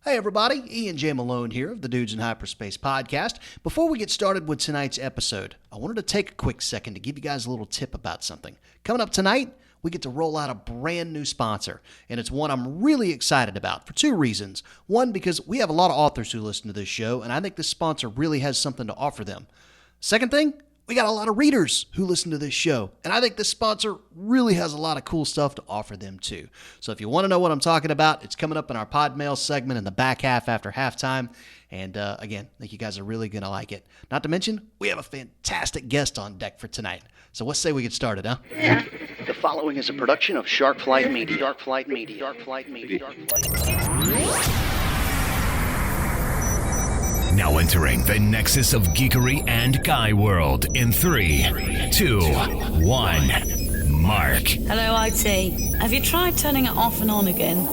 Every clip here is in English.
Hey everybody, Ian J. Malone here of the Dudes in Hyperspace podcast. Before we get started with tonight's episode, I wanted to take a quick second to give you guys a little tip about something. Coming up tonight, we get to roll out a brand new sponsor, and it's one I'm really excited about for two reasons. One, because we have a lot of authors who listen to this show, and I think this sponsor really has something to offer them. Second thing, we got a lot of readers who listen to this show, and I think this sponsor really has a lot of cool stuff to offer them too. So if you want to know what I'm talking about, it's coming up in our pod mail segment in the back half after halftime. And again, I think you guys are really going to like it. Not to mention, we have a fantastic guest on deck for tonight. So let's say we get started, huh? The following is a production of Shark Flight Media. Shark Flight Media. Shark Flight Media. Shark Flight Media. Now entering the nexus of geekery and guy world in 3, 2, 1. Mark. Hello, IT. Have you tried turning it off and on again?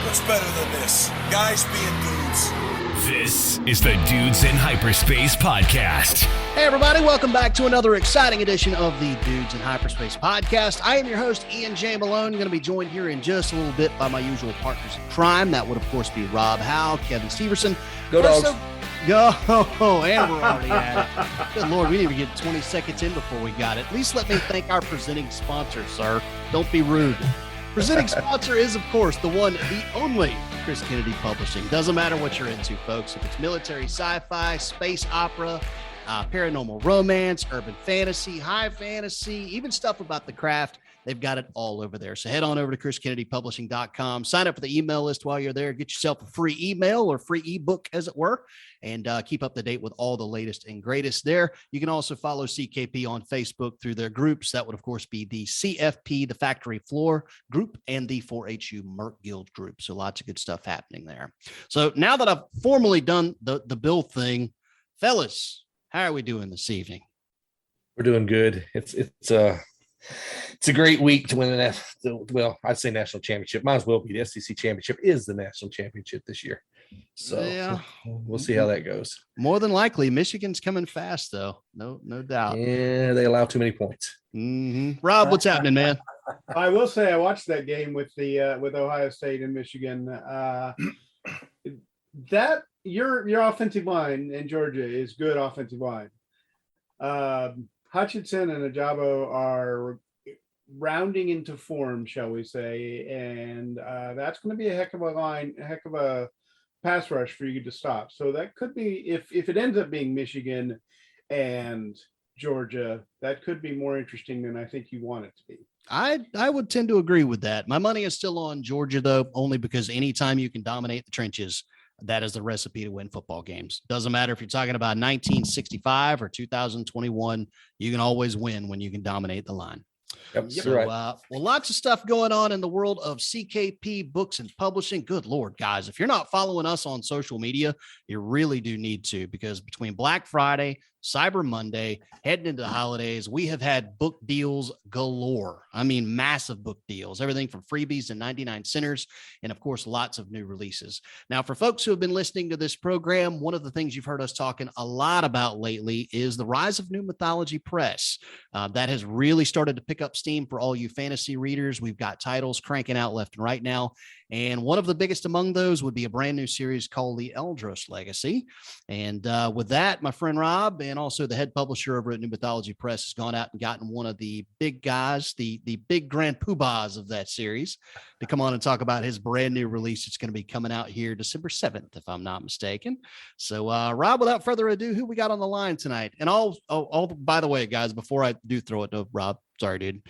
What's better than this? Guys being dudes. This is the Dudes in Hyperspace podcast. Hey everybody, welcome back to another exciting edition of the Dudes in Hyperspace podcast. I am your host, Ian J. Malone. I'm going to be joined here in just a little bit by my usual partners in crime. That would, of course, be Rob Howe, Kevin Steverson. Go Dogs. Go, and we're already at it. Good Lord, we didn't even get 20 seconds in before we got it. At least let me thank our presenting sponsor, sir. Don't be rude. Presenting sponsor is, of course, the one, the only Chris Kennedy Publishing. Doesn't matter what you're into, folks. If it's military sci-fi, space opera, paranormal romance, urban fantasy, high fantasy, even stuff about the craft, they've got it all over there. So head on over to chriskennedypublishing.com, sign up for the email list while you're there, get yourself a free email or free ebook, as it were, and keep up to date with all the latest and greatest there. You can also follow CKP on Facebook through their groups. That would, of course, be the CFP, the Factory Floor group, and the 4HU Merc Guild group. So lots of good stuff happening there. So now that I've formally done the Bill thing, fellas, how are we doing this evening? We're doing good. It's a great week to win I'd say national championship. Might as well be. The SEC championship is the national championship this year. So, yeah. We'll see how that goes. More than likely, Michigan's coming fast, though. No doubt. Yeah, they allow too many points. Mm-hmm. Rob, what's happening, man? I will say I watched that game with Ohio State and Michigan. That your offensive line in Georgia is good offensive line. Hutchinson and Ajabo are rounding into form, shall we say, and that's going to be a heck of a pass rush for you to stop. So that could be, if it ends up being Michigan and Georgia, that could be more interesting than I think you want it to be. I would tend to agree with that. My money is still on Georgia, though, only because anytime you can dominate the trenches, that is the recipe to win football games. Doesn't matter if you're talking about 1965 or 2021, you can always win when you can dominate the line. Yep, So, right. well, lots of stuff going on in the world of CKP Books and Publishing. Good Lord, guys. If you're not following us on social media, you really do need to, because between Black Friday, Cyber Monday, heading into the holidays, we have had book deals galore. I mean, massive book deals, everything from freebies to 99 centers, and of course, lots of new releases. Now, for folks who have been listening to this program, one of the things you've heard us talking a lot about lately is the rise of New Mythology Press. That has really started to pick up steam for all you fantasy readers. We've got titles cranking out left and right now. And one of the biggest among those would be a brand new series called the Eldros Legacy. And with that, my friend Rob, and also the head publisher over at New Mythology Press, has gone out and gotten one of the big guys, the big Grand Poobahs of that series, to come on and talk about his brand new release. It's going to be coming out here December 7th, if I'm not mistaken. So, Rob, without further ado, who we got on the line tonight? And by the way, guys, before I do throw it to Rob, sorry, dude.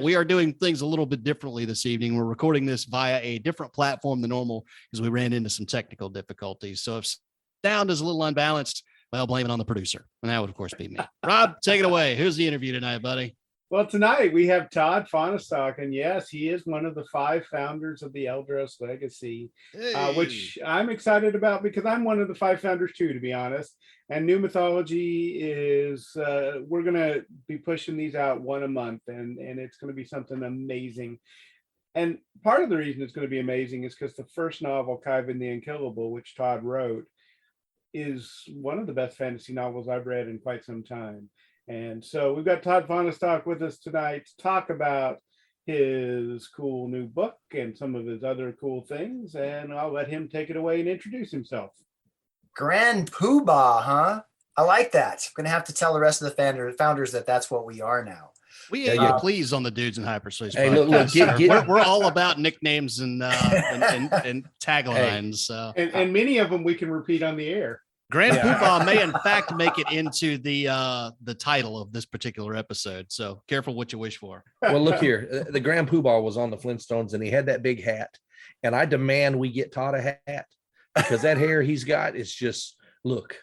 We are doing things a little bit differently this evening. We're recording this via a different platform than normal because we ran into some technical difficulties. So if sound is a little unbalanced, well, blame it on the producer. And that would, of course, be me. Rob, take it away. Who's the interview tonight, buddy? Well, tonight we have Todd Fahnestock, and yes, he is one of the 5 founders of the Eldros Legacy, which I'm excited about because I'm one of the 5 founders too, to be honest. And New Mythology is, we're going to be pushing these out one a month, and it's going to be something amazing. And part of the reason it's going to be amazing is because the first novel, KHYVEN the Unkillable, which Todd wrote, is one of the best fantasy novels I've read in quite some time. And so we've got Todd Fahnestock with us tonight to talk about his cool new book and some of his other cool things, and I'll let him take it away and introduce himself. Grand Poobah, huh? I like that. I'm gonna have to tell the rest of the founders that that's what we are now. We ain't please on the Dudes in Hyperspace. Hey, look, we're all about nicknames and taglines. So. And many of them we can repeat on the air. Grand Poobah may in fact make it into the title of this particular episode. So careful what you wish for. Well, look here. The Grand Poobah was on the Flintstones, and he had that big hat. And I demand we get Todd a hat, because that hair he's got is just, look,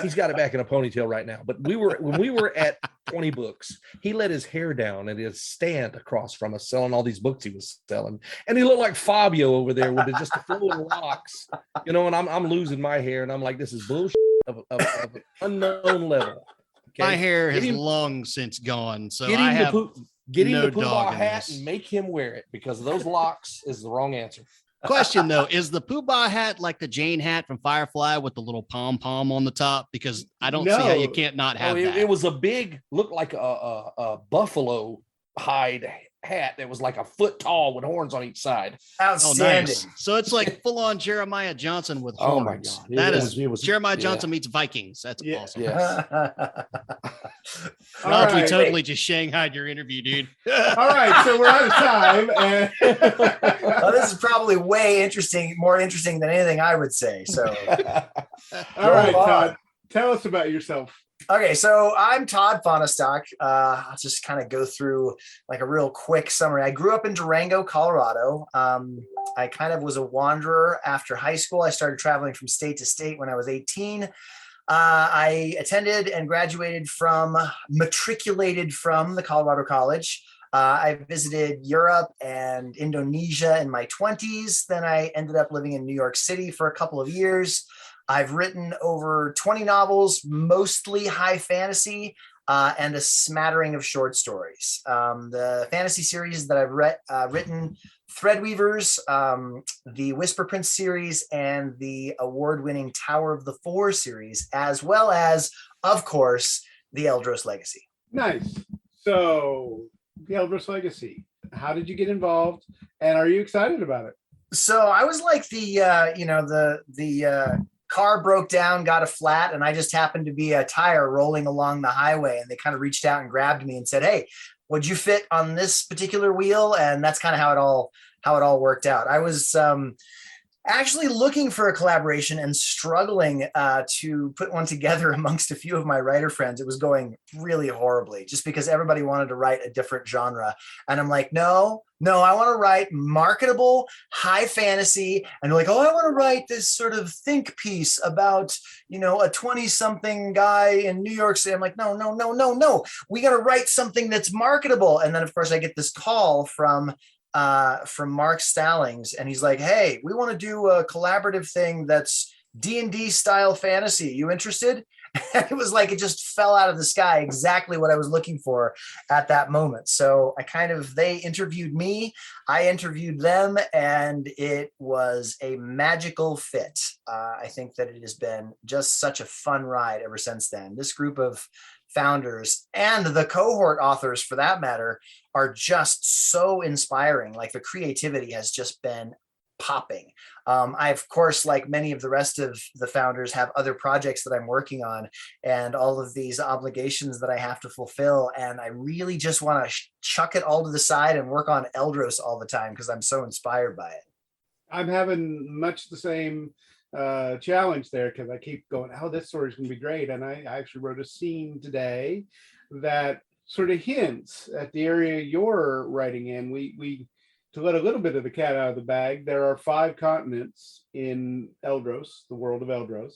he's got it back in a ponytail right now. But when we were at 20 books, he let his hair down at his stand across from us selling all these books he was selling. And he looked like Fabio over there with just the flowing locks, and I'm losing my hair, and I'm like, this is bullshit of an unknown level. Okay? My hair has long since gone. So get I him have the Poobah dog in hat this. and make him wear it, because those locks is the wrong answer. Question though, is the Poobah hat like the Jane hat from Firefly with the little pom-pom on the top? Because I don't see how you can't not have that. It was a big, looked like a buffalo hide hat that was like a foot tall with horns on each side. Outstanding. Oh, nice. So it's like full on Jeremiah Johnson with horns. Oh my God. It was Jeremiah Johnson meets Vikings. That's awesome. Yes. We totally just shanghaied your interview, dude. All right, so we're out of time. And well, this is probably more interesting than anything I would say. So, all right, Todd, tell us about yourself. Okay, so I'm Todd Fahnestock. I'll just kind of go through like a real quick summary. I grew up in Durango, Colorado. I kind of was a wanderer after high school. I started traveling from state to state when I was 18. I attended and matriculated from the Colorado College. I visited Europe and Indonesia in my 20s. Then I ended up living in New York City for a couple of years. I've written over 20 novels, mostly high fantasy, and a smattering of short stories. The fantasy series that I've written, Threadweavers, the Whisper Prince series, and the award-winning Tower of the Four series, as well as, of course, the Eldros Legacy. Nice. So, the Eldros Legacy. How did you get involved, and are you excited about it? So I was like the car broke down, got a flat, and I just happened to be a tire rolling along the highway, and they kind of reached out and grabbed me and said, "Hey, would you fit on this particular wheel?" And that's kind of how it all worked out. I was actually looking for a collaboration and struggling to put one together amongst a few of my writer friends. It was going really horribly just because everybody wanted to write a different genre. And I'm like, no, I want to write marketable, high fantasy. And they're like, oh, I want to write this sort of think piece about, a 20-something guy in New York City. I'm like, no. We got to write something that's marketable. And then, of course, I get this call from Mark Stallings, and he's like, hey, we want to do a collaborative thing that's D&D style fantasy. You interested? And it was like it just fell out of the sky, exactly what I was looking for at that moment. So they interviewed me, I interviewed them, and it was a magical fit. I think that it has been just such a fun ride ever since then. This group of founders and the cohort authors, for that matter, are just so inspiring. Like the creativity has just been popping. I, of course, like many of the rest of the founders, have other projects that I'm working on and all of these obligations that I have to fulfill. And I really just want to chuck it all to the side and work on Eldros all the time because I'm so inspired by it. I'm having much the same challenge there because I keep going, oh, this story's going to be great. And I actually wrote a scene today that sort of hints at the area you're writing in. We to let a little bit of the cat out of the bag, there are 5 continents in Eldros, the world of Eldros,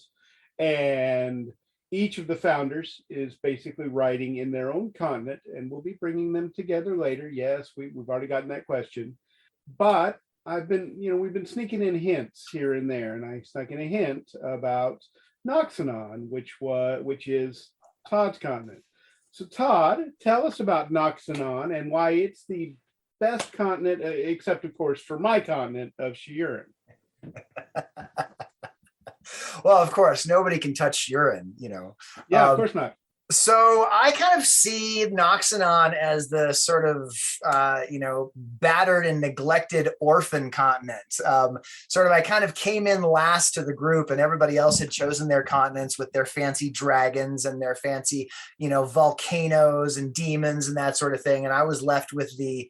and each of the founders is basically writing in their own continent, and we'll be bringing them together later. Yes, we've already gotten that question, but we've been sneaking in hints here and there, and I snuck in a hint about Noxian, which is Todd's continent. So Todd, tell us about Noxian and why it's the best continent, except of course for my continent of Shiurin. Well, of course, nobody can touch urine, Yeah, of course not. So I kind of see Noxian as the sort of, battered and neglected orphan continent. I kind of came in last to the group, and everybody else had chosen their continents with their fancy dragons and their fancy, volcanoes and demons and that sort of thing. And I was left with the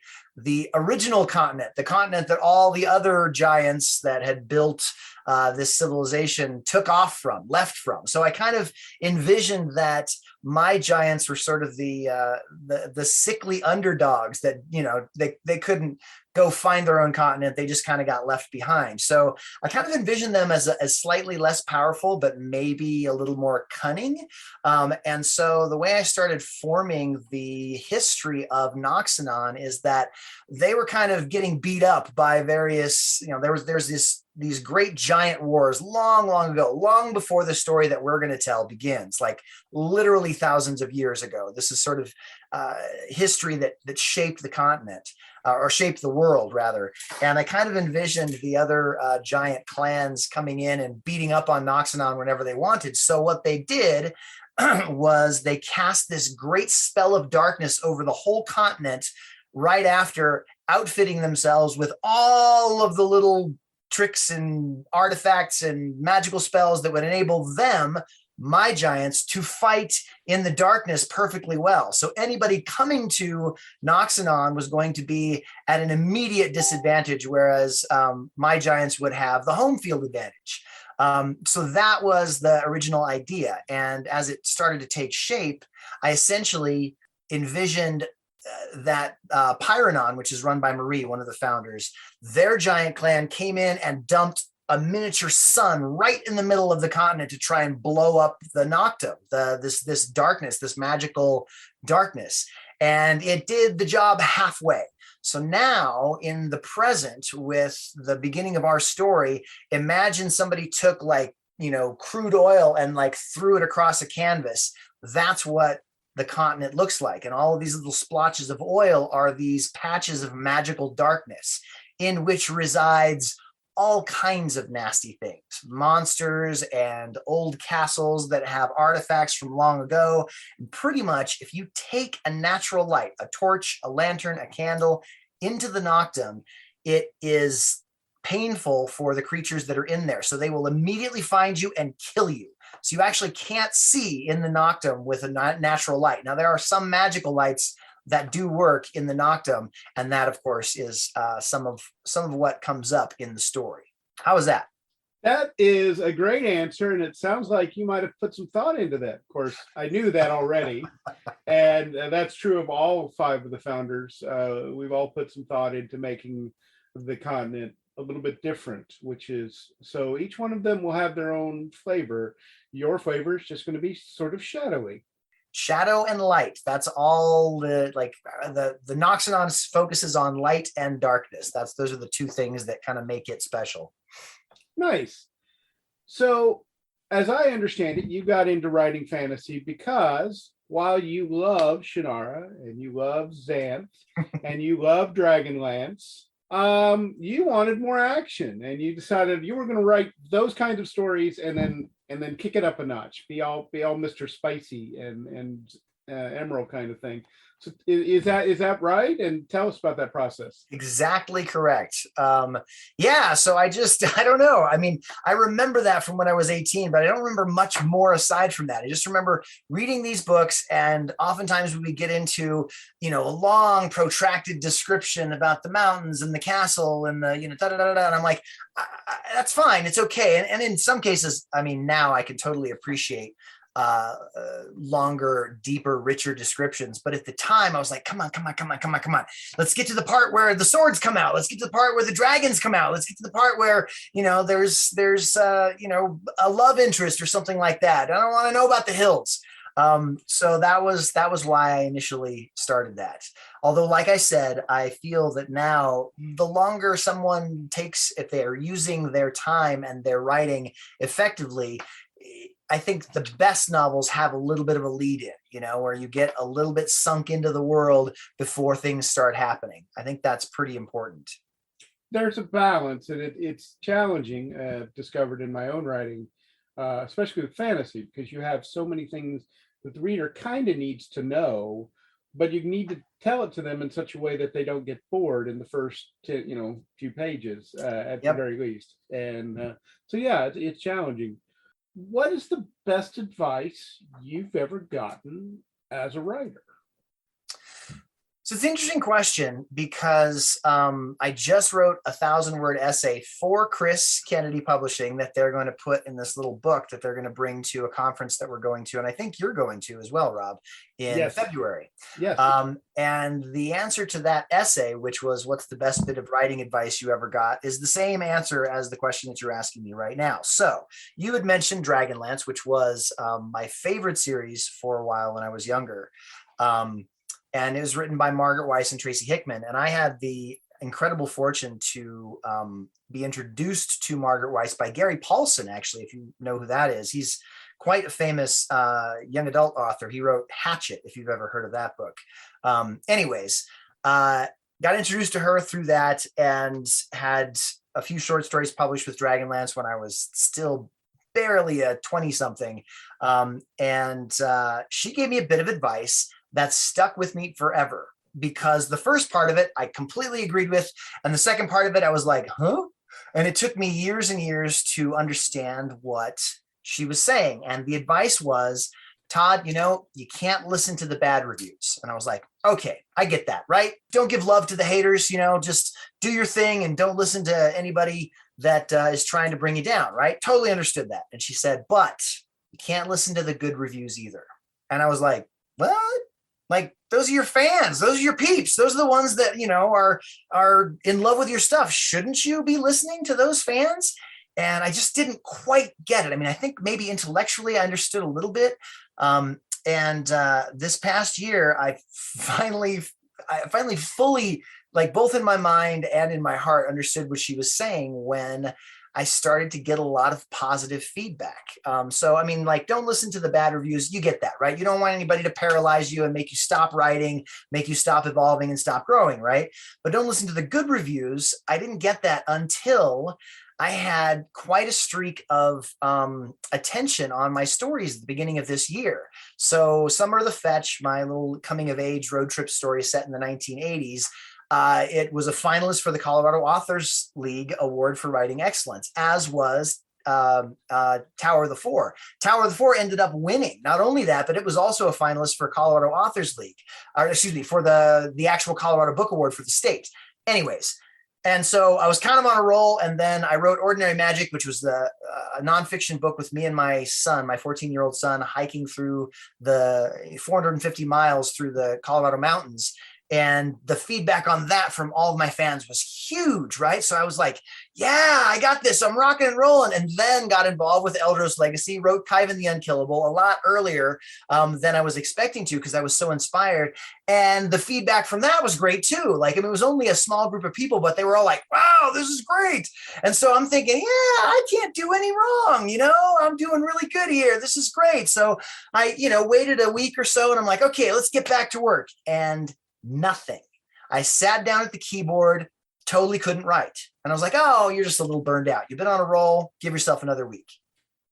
original continent, the continent that all the other giants that had built this civilization left from. So I kind of envisioned that my giants were sort of the sickly underdogs that, they couldn't go find their own continent. They just kind of got left behind. So I kind of envisioned them as slightly less powerful, but maybe a little more cunning. And so the way I started forming the history of Noxian is that they were kind of getting beat up by various, there's these great giant wars long ago, long before the story that we're going to tell begins, like literally thousands of years ago. This is sort of history that shaped the continent, or shaped the world rather. And I kind of envisioned the other giant clans coming in and beating up on Noxian whenever they wanted. So what they did was they cast this great spell of darkness over the whole continent right after outfitting themselves with all of the little tricks and artifacts and magical spells that would enable them, my giants, to fight in the darkness perfectly well. So anybody coming to Noxian was going to be at an immediate disadvantage, whereas my giants would have the home field advantage. So that was the original idea. And as it started to take shape, I essentially envisioned that Pyronon, which is run by Marie, one of the founders, their giant clan came in and dumped a miniature sun right in the middle of the continent to try and blow up the Noctum, this darkness, this magical darkness. And it did the job halfway. So now in the present, with the beginning of our story, imagine somebody took crude oil and threw it across a canvas. That's what the continent looks like. And all of these little splotches of oil are these patches of magical darkness in which resides all kinds of nasty things, monsters and old castles that have artifacts from long ago. And pretty much if you take a natural light, a torch, a lantern, a candle into the Noctum, it is painful for the creatures that are in there. So they will immediately find you and kill you. So you actually can't see in the Noctum with a natural light. Now, there are some magical lights that do work in the Noctum, and that, of course, is some of what comes up in the story. How is that? That is a great answer, and it sounds like you might have put some thought into that. Of course, I knew that already, and that's true of all 5 of the founders. We've all put some thought into making the continent a little bit different, which is, so each one of them will have their own flavor. Your flavor is just going to be sort of shadowy. Shadow and light. That's all the Noxian focuses on light and darkness. Those are the 2 things that kind of make it special. Nice. So as I understand it, you got into writing fantasy because while you love Shannara and you love Xanth and you love Dragonlance, you wanted more action, and you decided you were going to write those kinds of stories and then kick it up a notch, be all Mr. Spicy and Emerald kind of thing. So is that right? And tell us about that process. Exactly correct. Yeah. So I don't know. I mean, I remember that from when I was 18, but I don't remember much more aside from that. I just remember reading these books, and oftentimes we would get into, a long protracted description about the mountains and the castle and the, and I'm like, that's fine. It's okay. And in some cases, I mean, now I can totally appreciate longer, deeper, richer descriptions. But at the time I was like, come on. Let's get to the part where the swords come out. Let's get to the part where the dragons come out. Let's get to the part where, there's a love interest or something like that. I don't want to know about the hills. So that was why I initially started that. Although, like I said, I feel that now the longer someone takes, if they are using their time and their writing effectively, I think the best novels have a little bit of a lead in, where you get a little bit sunk into the world before things start happening. I think that's pretty important. There's a balance, and it's challenging, discovered in my own writing, especially with fantasy, because you have so many things that the reader kind of needs to know, but you need to tell it to them in such a way that they don't get bored in the first few pages at the very least. And so yeah, it's challenging. What is the best advice you've ever gotten as a writer? So it's an interesting question because I just wrote a 1,000-word essay for Chris Kennedy Publishing that they're going to put in this little book that they're going to bring to a conference that we're going to. And I think you're going to as well, Rob, in February. Yes. And the answer to that essay, which was what's the best bit of writing advice you ever got, is the same answer as the question that you're asking me right now. So you had mentioned Dragonlance, which was my favorite series for a while when I was younger. And it was written by Margaret Weiss and Tracy Hickman. And I had the incredible fortune to be introduced to Margaret Weiss by Gary Paulson, actually, if you know who that is. He's quite a famous young adult author. He wrote Hatchet, if you've ever heard of that book. Got introduced to her through that and had a few short stories published with Dragonlance when I was still barely a 20-something. And she gave me a bit of advice that stuck with me forever, because the first part of it I completely agreed with, and the second part of it I was like, huh? And it took me years and years to understand what she was saying. And the advice was, Todd, you can't listen to the bad reviews. And I was like, okay, I get that, right? Don't give love to the haters, just do your thing and don't listen to anybody that is trying to bring you down, right? Totally understood that. And she said, but you can't listen to the good reviews either. And I was like, what? Like, those are your fans. Those are your peeps. Those are the ones that, are in love with your stuff. Shouldn't you be listening to those fans? And I just didn't quite get it. I mean, I think maybe intellectually I understood a little bit. This past year, I finally fully, like both in my mind and in my heart, understood what she was saying when I started to get a lot of positive feedback. So, I mean, like, don't listen to the bad reviews. You get that, right? You don't want anybody to paralyze you and make you stop writing, make you stop evolving and stop growing, right? But don't listen to the good reviews. I didn't get that until I had quite a streak of attention on my stories at the beginning of this year. So Summer of the Fetch, my little coming of age road trip story set in the 1980s, it was a finalist for the Colorado Authors League Award for Writing Excellence, as was Tower of the Four. Tower of the Four ended up winning. Not only that, but it was also a finalist for Colorado Authors League, for the actual Colorado Book Award for the state. Anyways, and so I was kind of on a roll, and then I wrote Ordinary Magic, which was a nonfiction book with me and my son, my 14-year-old son, hiking through the 450 miles through the Colorado mountains. And the feedback on that from all of my fans was huge, right? So I was like, yeah, I got this. I'm rocking and rolling. And then got involved with Eldros Legacy, wrote KHYVEN the Unkillable a lot earlier than I was expecting to, because I was so inspired. And the feedback from that was great too. Like, I mean, it was only a small group of people, but they were all like, wow, this is great. And so I'm thinking, yeah, I can't do any wrong. I'm doing really good here. This is great. So I, waited a week or so, and I'm like, okay, let's get back to work. And nothing. I sat down at the keyboard, totally couldn't write. And I was like, oh, you're just a little burned out. You've been on a roll. Give yourself another week.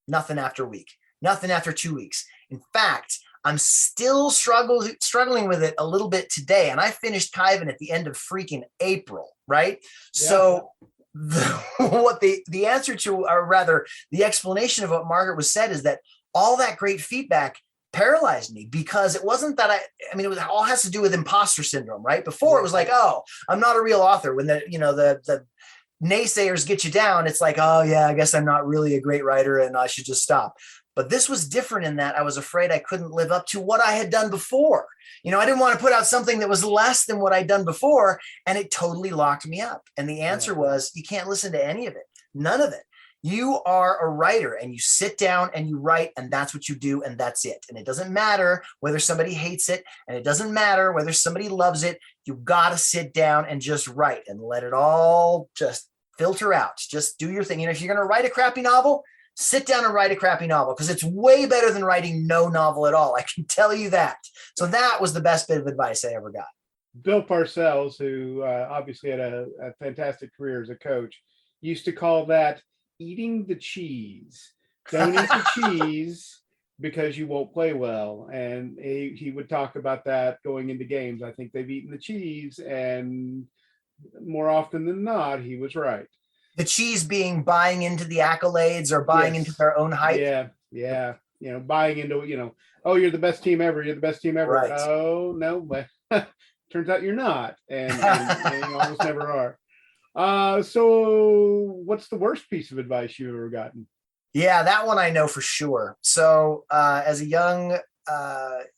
Nothing after a week. Nothing after 2 weeks. In fact, I'm still struggling with it a little bit today. And I finished KHYVEN at the end of freaking April, right? Yeah. So what the answer to, or rather the explanation of what Margaret was said, is that all that great feedback paralyzed me, because it wasn't that it was all has to do with imposter syndrome, right? Before it was like, oh, I'm not a real author. When the naysayers get you down, it's like, oh yeah, I guess I'm not really a great writer and I should just stop. But this was different in that I was afraid I couldn't live up to what I had done before. I didn't want to put out something that was less than what I'd done before, and it totally locked me up. And the answer was, you can't listen to any of it. None of it. You are a writer, and you sit down and you write, and that's what you do, and that's it. And it doesn't matter whether somebody hates it, and it doesn't matter whether somebody loves it. You got to sit down and just write and let it all just filter out. Just do your thing. If you're going to write a crappy novel, sit down and write a crappy novel, because it's way better than writing no novel at all. I can tell you that. So that was the best bit of advice I ever got. Bill Parcells, who obviously had a fantastic career as a coach, used to call that eating the cheese. Don't eat the cheese. because you won't play well. And he would talk about that going into games. I think they've eaten the cheese, and more often than not, he was right. The cheese being buying into the accolades or buying into their own hype. Yeah. Buying into, oh, you're the best team ever. You're the best team ever. Right. Oh, no, but turns out you're not. And you almost never are. So what's the worst piece of advice you've ever gotten? Yeah, that one I know for sure. So as a young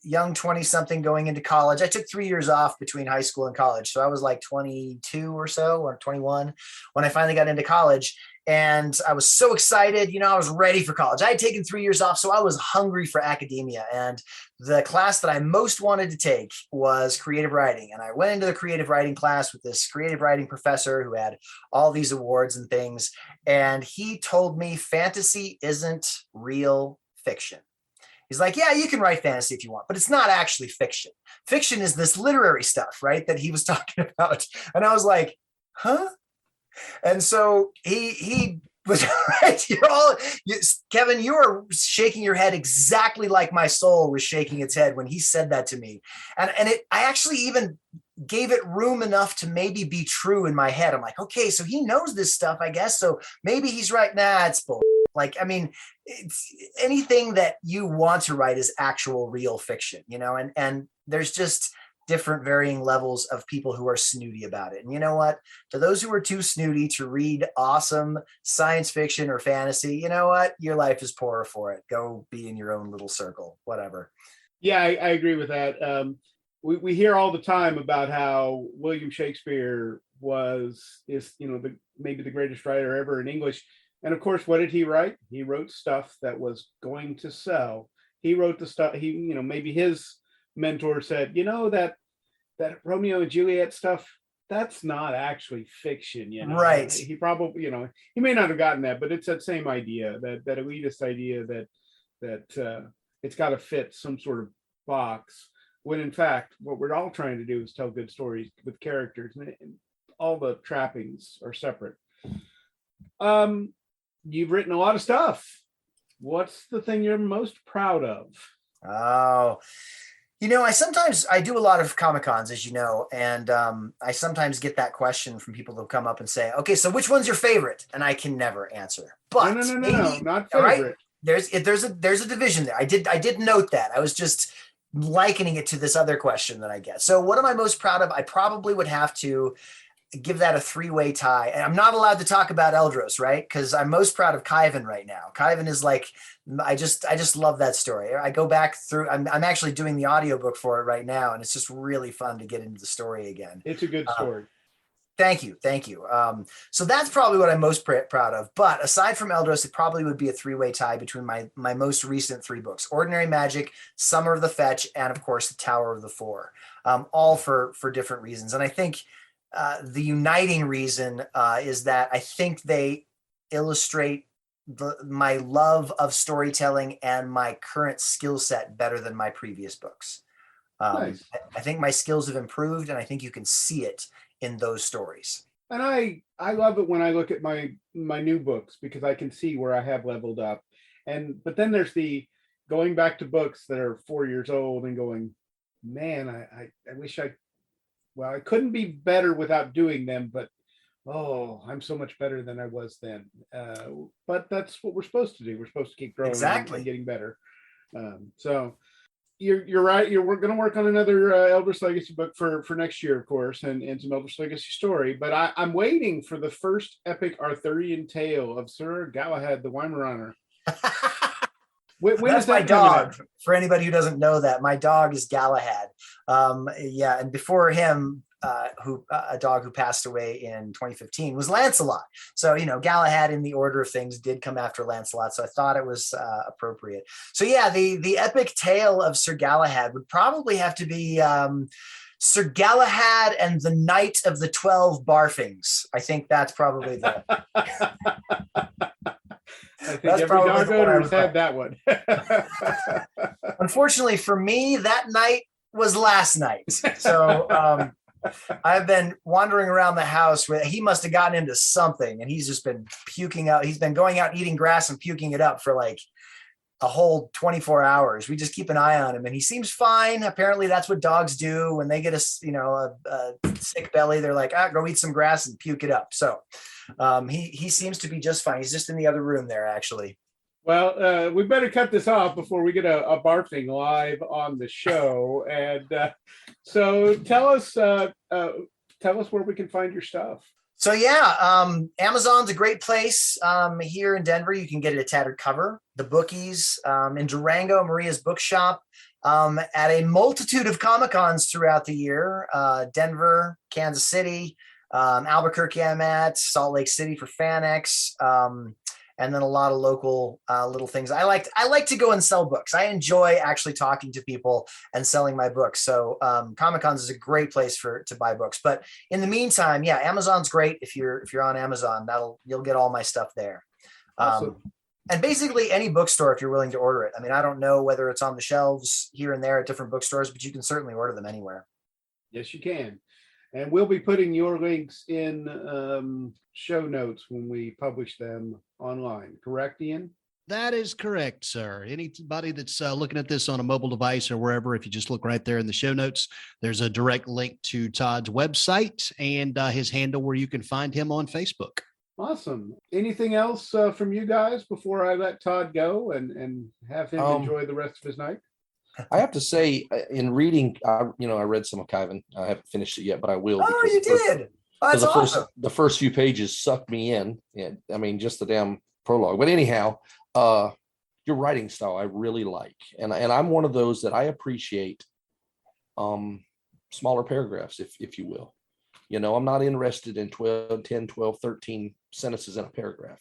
20-something going into college, I took 3 years off between high school and college. So I was like 22 or so, or 21 when I finally got into college. And I was so excited, I was ready for college. I had taken 3 years off, so I was hungry for academia. And the class that I most wanted to take was creative writing. And I went into the creative writing class with this creative writing professor who had all these awards and things. And he told me fantasy isn't real fiction. He's like, yeah, you can write fantasy if you want, but it's not actually fiction. Fiction is this literary stuff, right, that he was talking about. And I was like, huh? And so he was right. Kevin, you are shaking your head exactly like my soul was shaking its head when he said that to me. And I actually even gave it room enough to maybe be true in my head. I'm like, okay, so he knows this stuff, I guess. So maybe he's right. Nah, it's bull. Like, I mean, it's anything that you want to write is actual real fiction, and there's just different varying levels of people who are snooty about it. And you know what? To those who are too snooty to read awesome science fiction or fantasy, you know what? Your life is poorer for it. Go be in your own little circle, whatever. Yeah, I agree with that. We hear all the time about how William Shakespeare is maybe the greatest writer ever in English. And of course, what did he write? He wrote stuff that was going to sell. He wrote the stuff, maybe his mentor said, that Romeo and Juliet stuff, that's not actually fiction, Right. He probably, he may not have gotten that, but it's that same idea, that elitist idea that it's got to fit some sort of box, when in fact, what we're all trying to do is tell good stories with characters, and all the trappings are separate. You've written a lot of stuff. What's the thing you're most proud of? Oh, I do a lot of Comic-Cons, as you know, and I sometimes get that question from people who'll come up and say, okay, so which one's your favorite? And I can never answer. But no, not favorite. Right? There's a division there. I did note that. I was just likening it to this other question that I get. So what am I most proud of? I probably would have to give that a three-way tie. And I'm not allowed to talk about Eldros, right? Because I'm most proud of KHYVEN right now. KHYVEN is like, I just love that story. I go back through, I'm actually doing the audiobook for it right now, and it's just really fun to get into the story again. It's a good story. Thank you. So that's probably what I'm most proud of. But aside from Eldros, it probably would be a three-way tie between my most recent three books: Ordinary Magic, Summer of the Fetch, and of course, The Tower of the Four, all for different reasons. And I think the uniting reason is that I think they illustrate my love of storytelling and my current skill set better than my previous books. Nice. I think my skills have improved, and I think you can see it in those stories. And I love it when I look at my new books, because I can see where I have leveled up. But then there's the going back to books that are 4 years old and going, man, I wish I couldn't be better without doing them, but I'm so much better than I was then. But that's what we're supposed to do. We're supposed to keep growing and getting better. So you're right. We're going to work on another Eldros Legacy book for next year, of course, and some Eldros Legacy story. But I'm waiting for the first epic Arthurian tale of Sir Galahad the Weimaraner. That's my dog. For anybody who doesn't know that, my dog is Galahad. And before him, a dog who passed away in 2015 was Lancelot. So, Galahad in the order of things did come after Lancelot. So I thought it was appropriate. So yeah, the epic tale of Sir Galahad would probably have to be Sir Galahad and the Knight of the 12 Barfings. I think that's probably the... I think every dog owner has had that one. Unfortunately for me, that night was last night. So I've been wandering around the house where he must have gotten into something, and he's just been puking out. He's been going out eating grass and puking it up for like a whole 24 hours. We just keep an eye on him, and he seems fine. Apparently that's what dogs do when they get a sick belly. They're like, go eat some grass and puke it up. So he seems to be just fine. He's just in the other room there, actually. Well, we better cut this off before we get a barfing live on the show. And so tell us where we can find your stuff. So yeah, Amazon's a great place. Here in Denver, you can get it at Tattered Cover, the Bookies, in Durango, Maria's Bookshop, at a multitude of Comic-Cons throughout the year. Denver, Kansas City, Albuquerque I'm at, Salt Lake City for FanX, and then a lot of local little things. I like to go and sell books. I enjoy actually talking to people and selling my books. So Comic-Cons is a great place to buy books. But in the meantime, yeah, Amazon's great. If you're on Amazon, you'll get all my stuff there. Awesome. And basically any bookstore if you're willing to order it. I mean, I don't know whether it's on the shelves here and there at different bookstores, but you can certainly order them anywhere. Yes, you can. And we'll be putting your links in show notes when we publish them online. Correct, Ian? That is correct, sir. Anybody that's looking at this on a mobile device or wherever, if you just look right there in the show notes, there's a direct link to Todd's website and his handle where you can find him on Facebook. Awesome. Anything else from you guys before I let Todd go and have him enjoy the rest of his night? I have to say, in reading, I read some of KHYVEN. I haven't finished it yet, but I will. Oh, you did? Oh, that's awesome. The first few pages sucked me in. And, I mean, just the damn prologue. But anyhow, your writing style I really like. And I'm one of those that I appreciate smaller paragraphs, if you will. I'm not interested in 10, 12, 13 sentences in a paragraph.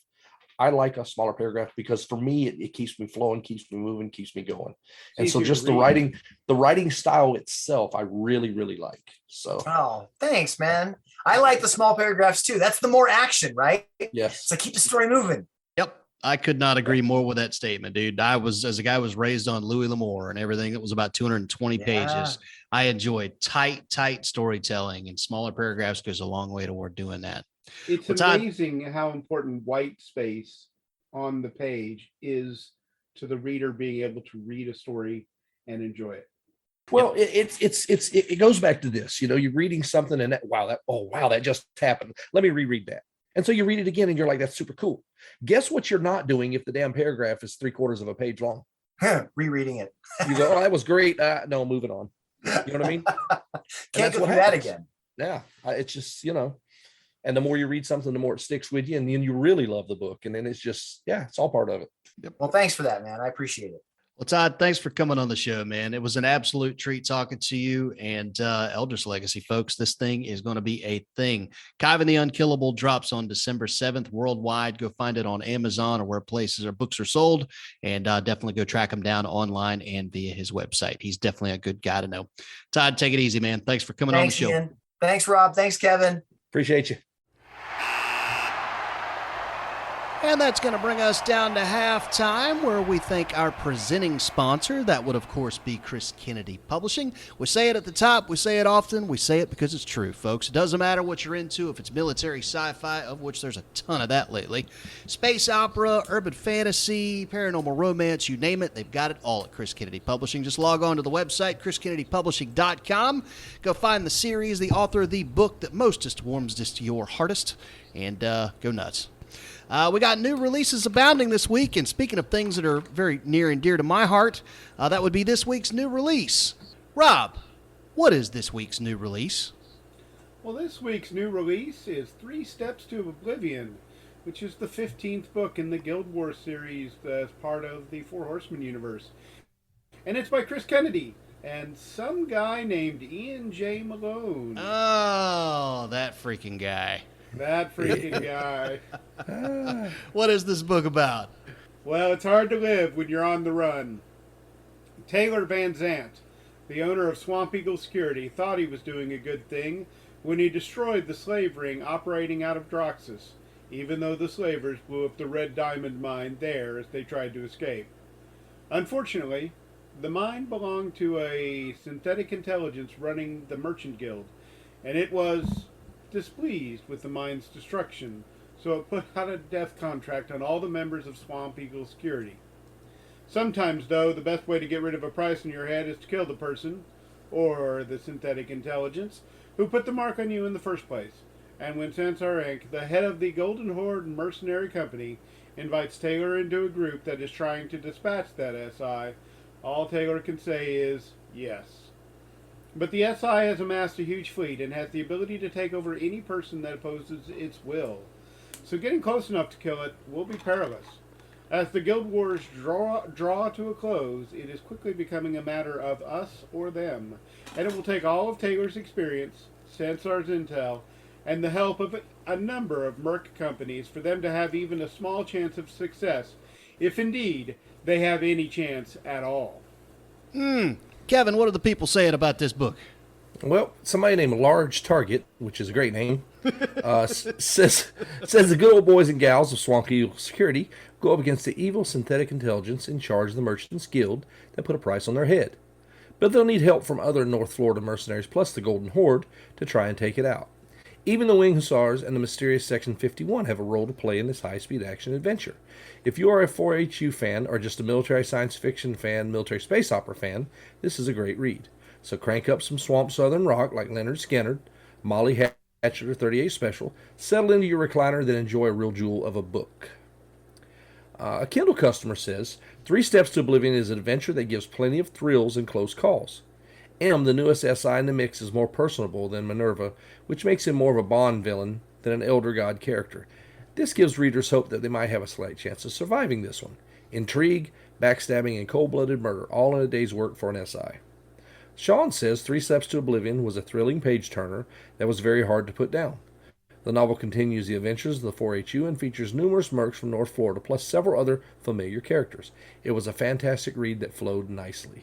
I like a smaller paragraph because for me, it keeps me flowing, keeps me moving, keeps me going. And so just the writing style itself, I really, really like. So. Oh, thanks, man. I like the small paragraphs too. That's the more action, right? Yes. So keep the story moving. Yep. I could not agree more with that statement, dude. As a guy was raised on Louis L'Amour and everything that was about 220 pages. I enjoyed tight storytelling, and smaller paragraphs goes a long way toward doing that. It's amazing how important white space on the page is to the reader being able to read a story and enjoy it. Well, it goes back to this. You're reading something and that just happened. Let me reread that. And so you read it again and you're like, that's super cool. Guess what you're not doing if the damn paragraph is 3/4 of a page long? Rereading it. You go, oh, that was great. No, moving on. You know what I mean? Can't go through that again. Yeah. It's just, and the more you read something, the more it sticks with you. And then you really love the book. And then it's just, it's all part of it. Yep. Well, thanks for that, man. I appreciate it. Well, Todd, thanks for coming on the show, man. It was an absolute treat talking to you. And Eldros Legacy, folks, this thing is going to be a thing. KHYVEN the Unkillable drops on December 7th worldwide. Go find it on Amazon or where places or books are sold. And definitely go track him down online and via his website. He's definitely a good guy to know. Todd, take it easy, man. Thanks for coming on the show. Ian. Thanks, Rob. Thanks, Kevin. Appreciate you. And that's going to bring us down to halftime, where we thank our presenting sponsor. That would, of course, be Chris Kennedy Publishing. We say it at the top. We say it often. We say it because it's true, folks. It doesn't matter what you're into, if it's military sci-fi, of which there's a ton of that lately, space opera, urban fantasy, paranormal romance, you name it. They've got it all at Chris Kennedy Publishing. Just log on to the website, chriskennedypublishing.com. Go find the series, the author, the book that mostest warms just to your heartest, and go nuts. We got new releases abounding this week, and speaking of things that are very near and dear to my heart, that would be this week's new release. Rob, what is this week's new release? Well, this week's new release is 3 Steps to Oblivion, which is the 15th book in the Guild Wars series as part of the Four Horsemen universe. And it's by Chris Kennedy and some guy named Ian J. Malone. Oh, that freaking guy. That freaking guy. What is this book about? Well, it's hard to live when you're on the run. Taylor Van Zant, the owner of Swamp Eagle Security, thought he was doing a good thing when he destroyed the slave ring operating out of Droxus, even though the slavers blew up the Red Diamond mine there as they tried to escape. Unfortunately, the mine belonged to a synthetic intelligence running the Merchant Guild, and it was displeased with the mine's destruction, so it put out a death contract on all the members of Swamp Eagle Security. Sometimes, though, the best way to get rid of a price in your head is to kill the person, or the synthetic intelligence, who put the mark on you in the first place. And when Sansar Inc., the head of the Golden Horde mercenary company, invites Taylor into a group that is trying to dispatch that SI, all Taylor can say is, yes. But the SI has amassed a huge fleet and has the ability to take over any person that opposes its will. So getting close enough to kill it will be perilous. As the guild wars draw to a close, it is quickly becoming a matter of us or them, and it will take all of Taylor's experience, Sansar's intel, and the help of a number of merc companies for them to have even a small chance of success, if indeed they have any chance at all. Kevin, what are the people saying about this book? Well, somebody named Large Target, which is a great name, says the good old boys and gals of Swanky Eagle Security go up against the evil synthetic intelligence in charge of the Merchants Guild that put a price on their head. But they'll need help from other North Florida mercenaries plus the Golden Horde to try and take it out. Even the Wing Hussars and the mysterious Section 51 have a role to play in this high-speed action adventure. If you are a 4HU fan or just a military science fiction fan, military space opera fan, this is a great read. So crank up some Swamp Southern rock like Leonard Skinner, Molly Hatchet or 38 Special, settle into your recliner, then enjoy a real jewel of a book. A Kindle customer says, 3 Steps to Oblivion is an adventure that gives plenty of thrills and close calls. M, the newest SI in the mix, is more personable than Minerva, which makes him more of a Bond villain than an Elder God character. This gives readers hope that they might have a slight chance of surviving this one. Intrigue, backstabbing, and cold-blooded murder, all in a day's work for an SI. Sean says 3 Steps to Oblivion was a thrilling page-turner that was very hard to put down. The novel continues the adventures of the 4HU and features numerous mercs from North Florida, plus several other familiar characters. It was a fantastic read that flowed nicely.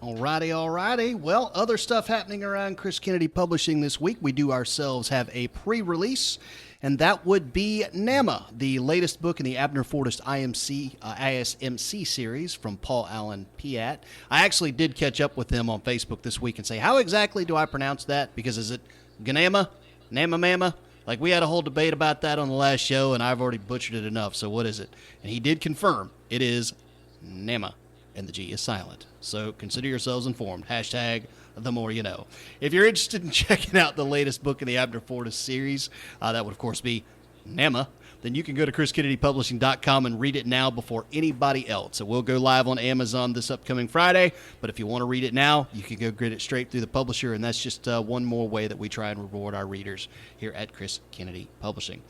Alrighty. Well, other stuff happening around Chris Kennedy Publishing this week. We do ourselves have a pre-release, and that would be NAMA, the latest book in the Abner Forrest ISMC series from Paul Allen Piat. I actually did catch up with them on Facebook this week and say, how exactly do I pronounce that? Because is it Ganama? Nama Mama? Like, we had a whole debate about that on the last show, and I've already butchered it enough, so what is it? And he did confirm it is NAMA, and the G is silent. So consider yourselves informed. Hashtag the more you know. If you're interested in checking out the latest book in the Abner Forrest series, that would, of course, be NAMA, then you can go to chriskennedypublishing.com and read it now before anybody else. It will go live on Amazon this upcoming Friday, but if you want to read it now, you can go get it straight through the publisher, and that's just one more way that we try and reward our readers here at Chris Kennedy Publishing.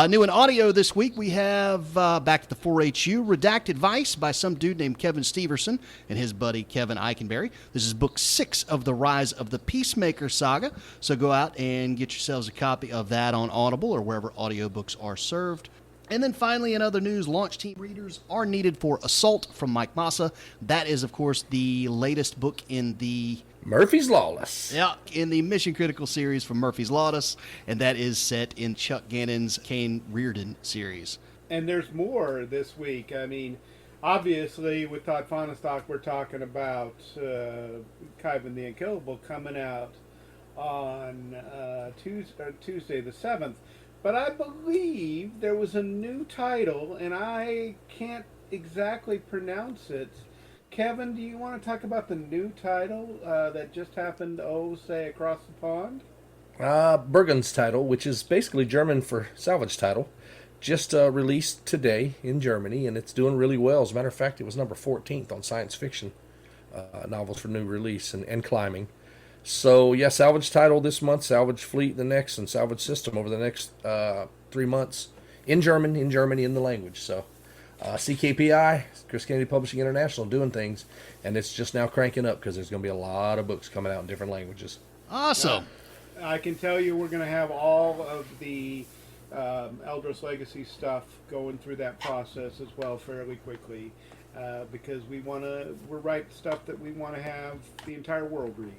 New in audio this week, we have back to the 4HU, Redacted Vice by some dude named Kevin Steverson and his buddy Kevin Eikenberry. This is book 6 of the Rise of the Peacemaker saga, so go out and get yourselves a copy of that on Audible or wherever audiobooks are served. And then finally, in other news, launch team readers are needed for Assault from Mike Massa. That is, of course, the latest book in the Murphy's Lawless. Yeah, in the Mission Critical series from Murphy's Lawless, and that is set in Chuck Gannon's Kane Reardon series. And there's more this week. I mean, obviously, with Todd Fahnestock, we're talking about KHYVEN the Unkillable coming out on Tuesday the 7th. But I believe there was a new title, and I can't exactly pronounce it. Kevin, do you want to talk about the new title that just happened, say, across the pond? Bergen's title, which is basically German for salvage title, just released today in Germany, and it's doing really well. As a matter of fact, it was number 14th on science fiction novels for new release and climbing. So, yeah, salvage title this month, salvage fleet the next, and salvage system over the next 3 months in Germany, in the language. So, CKPI, Chris Kennedy Publishing International, doing things, and it's just now cranking up because there's going to be a lot of books coming out in different languages. Awesome. I can tell you we're going to have all of the Eldros Legacy stuff going through that process as well fairly quickly because we're writing stuff that we want to have the entire world read.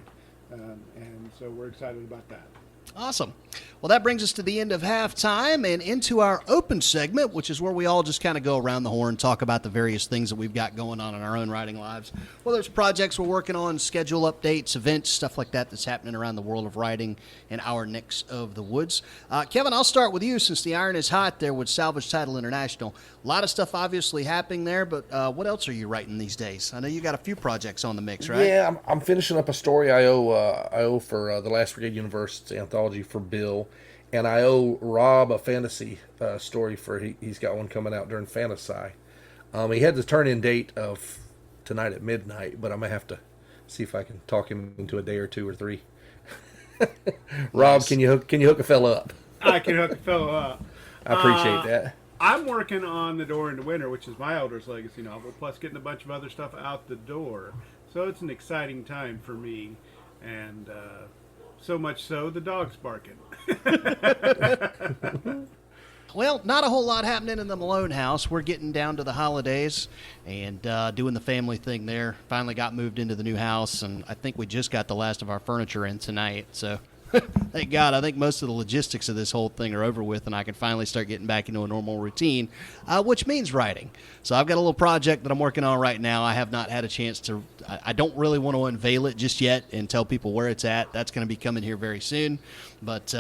And so we're excited about that. Awesome. Well, that brings us to the end of halftime and into our open segment, which is where we all just kind of go around the horn, talk about the various things that we've got going on in our own writing lives, whether it's projects we're working on, schedule updates, events, stuff like that that's happening around the world of writing in our necks of the woods. Kevin, I'll start with you since the iron is hot there with Salvage Title International. A lot of stuff obviously happening there, but what else are you writing these days? I know you got a few projects on the mix, right? Yeah, I'm finishing up a story I owe for The Last Brigade Universe. It's an anthology for Bill. And I owe Rob a fantasy story for he's got one coming out during Fantasy. He had the turn-in date of tonight at midnight, but I'm gonna have to see if I can talk him into a day or 2 or 3. Rob, can you hook a fella up? I can hook a fellow up. I appreciate that. I'm working on The Door into Winter, which is my Eldros Legacy novel, plus getting a bunch of other stuff out the door. So it's an exciting time for me, and so much so the dog's barking. Well, not a whole lot happening in the Malone house. We're getting down to the holidays and doing the family thing there. Finally got moved into the new house, and I think we just got the last of our furniture in tonight. So thank God. I think most of the logistics of this whole thing are over with, and I can finally start getting back into a normal routine, which means writing. So I've got a little project that I'm working on right now. I have not had a chance to – I don't really want to unveil it just yet and tell people where it's at. That's going to be coming here very soon. But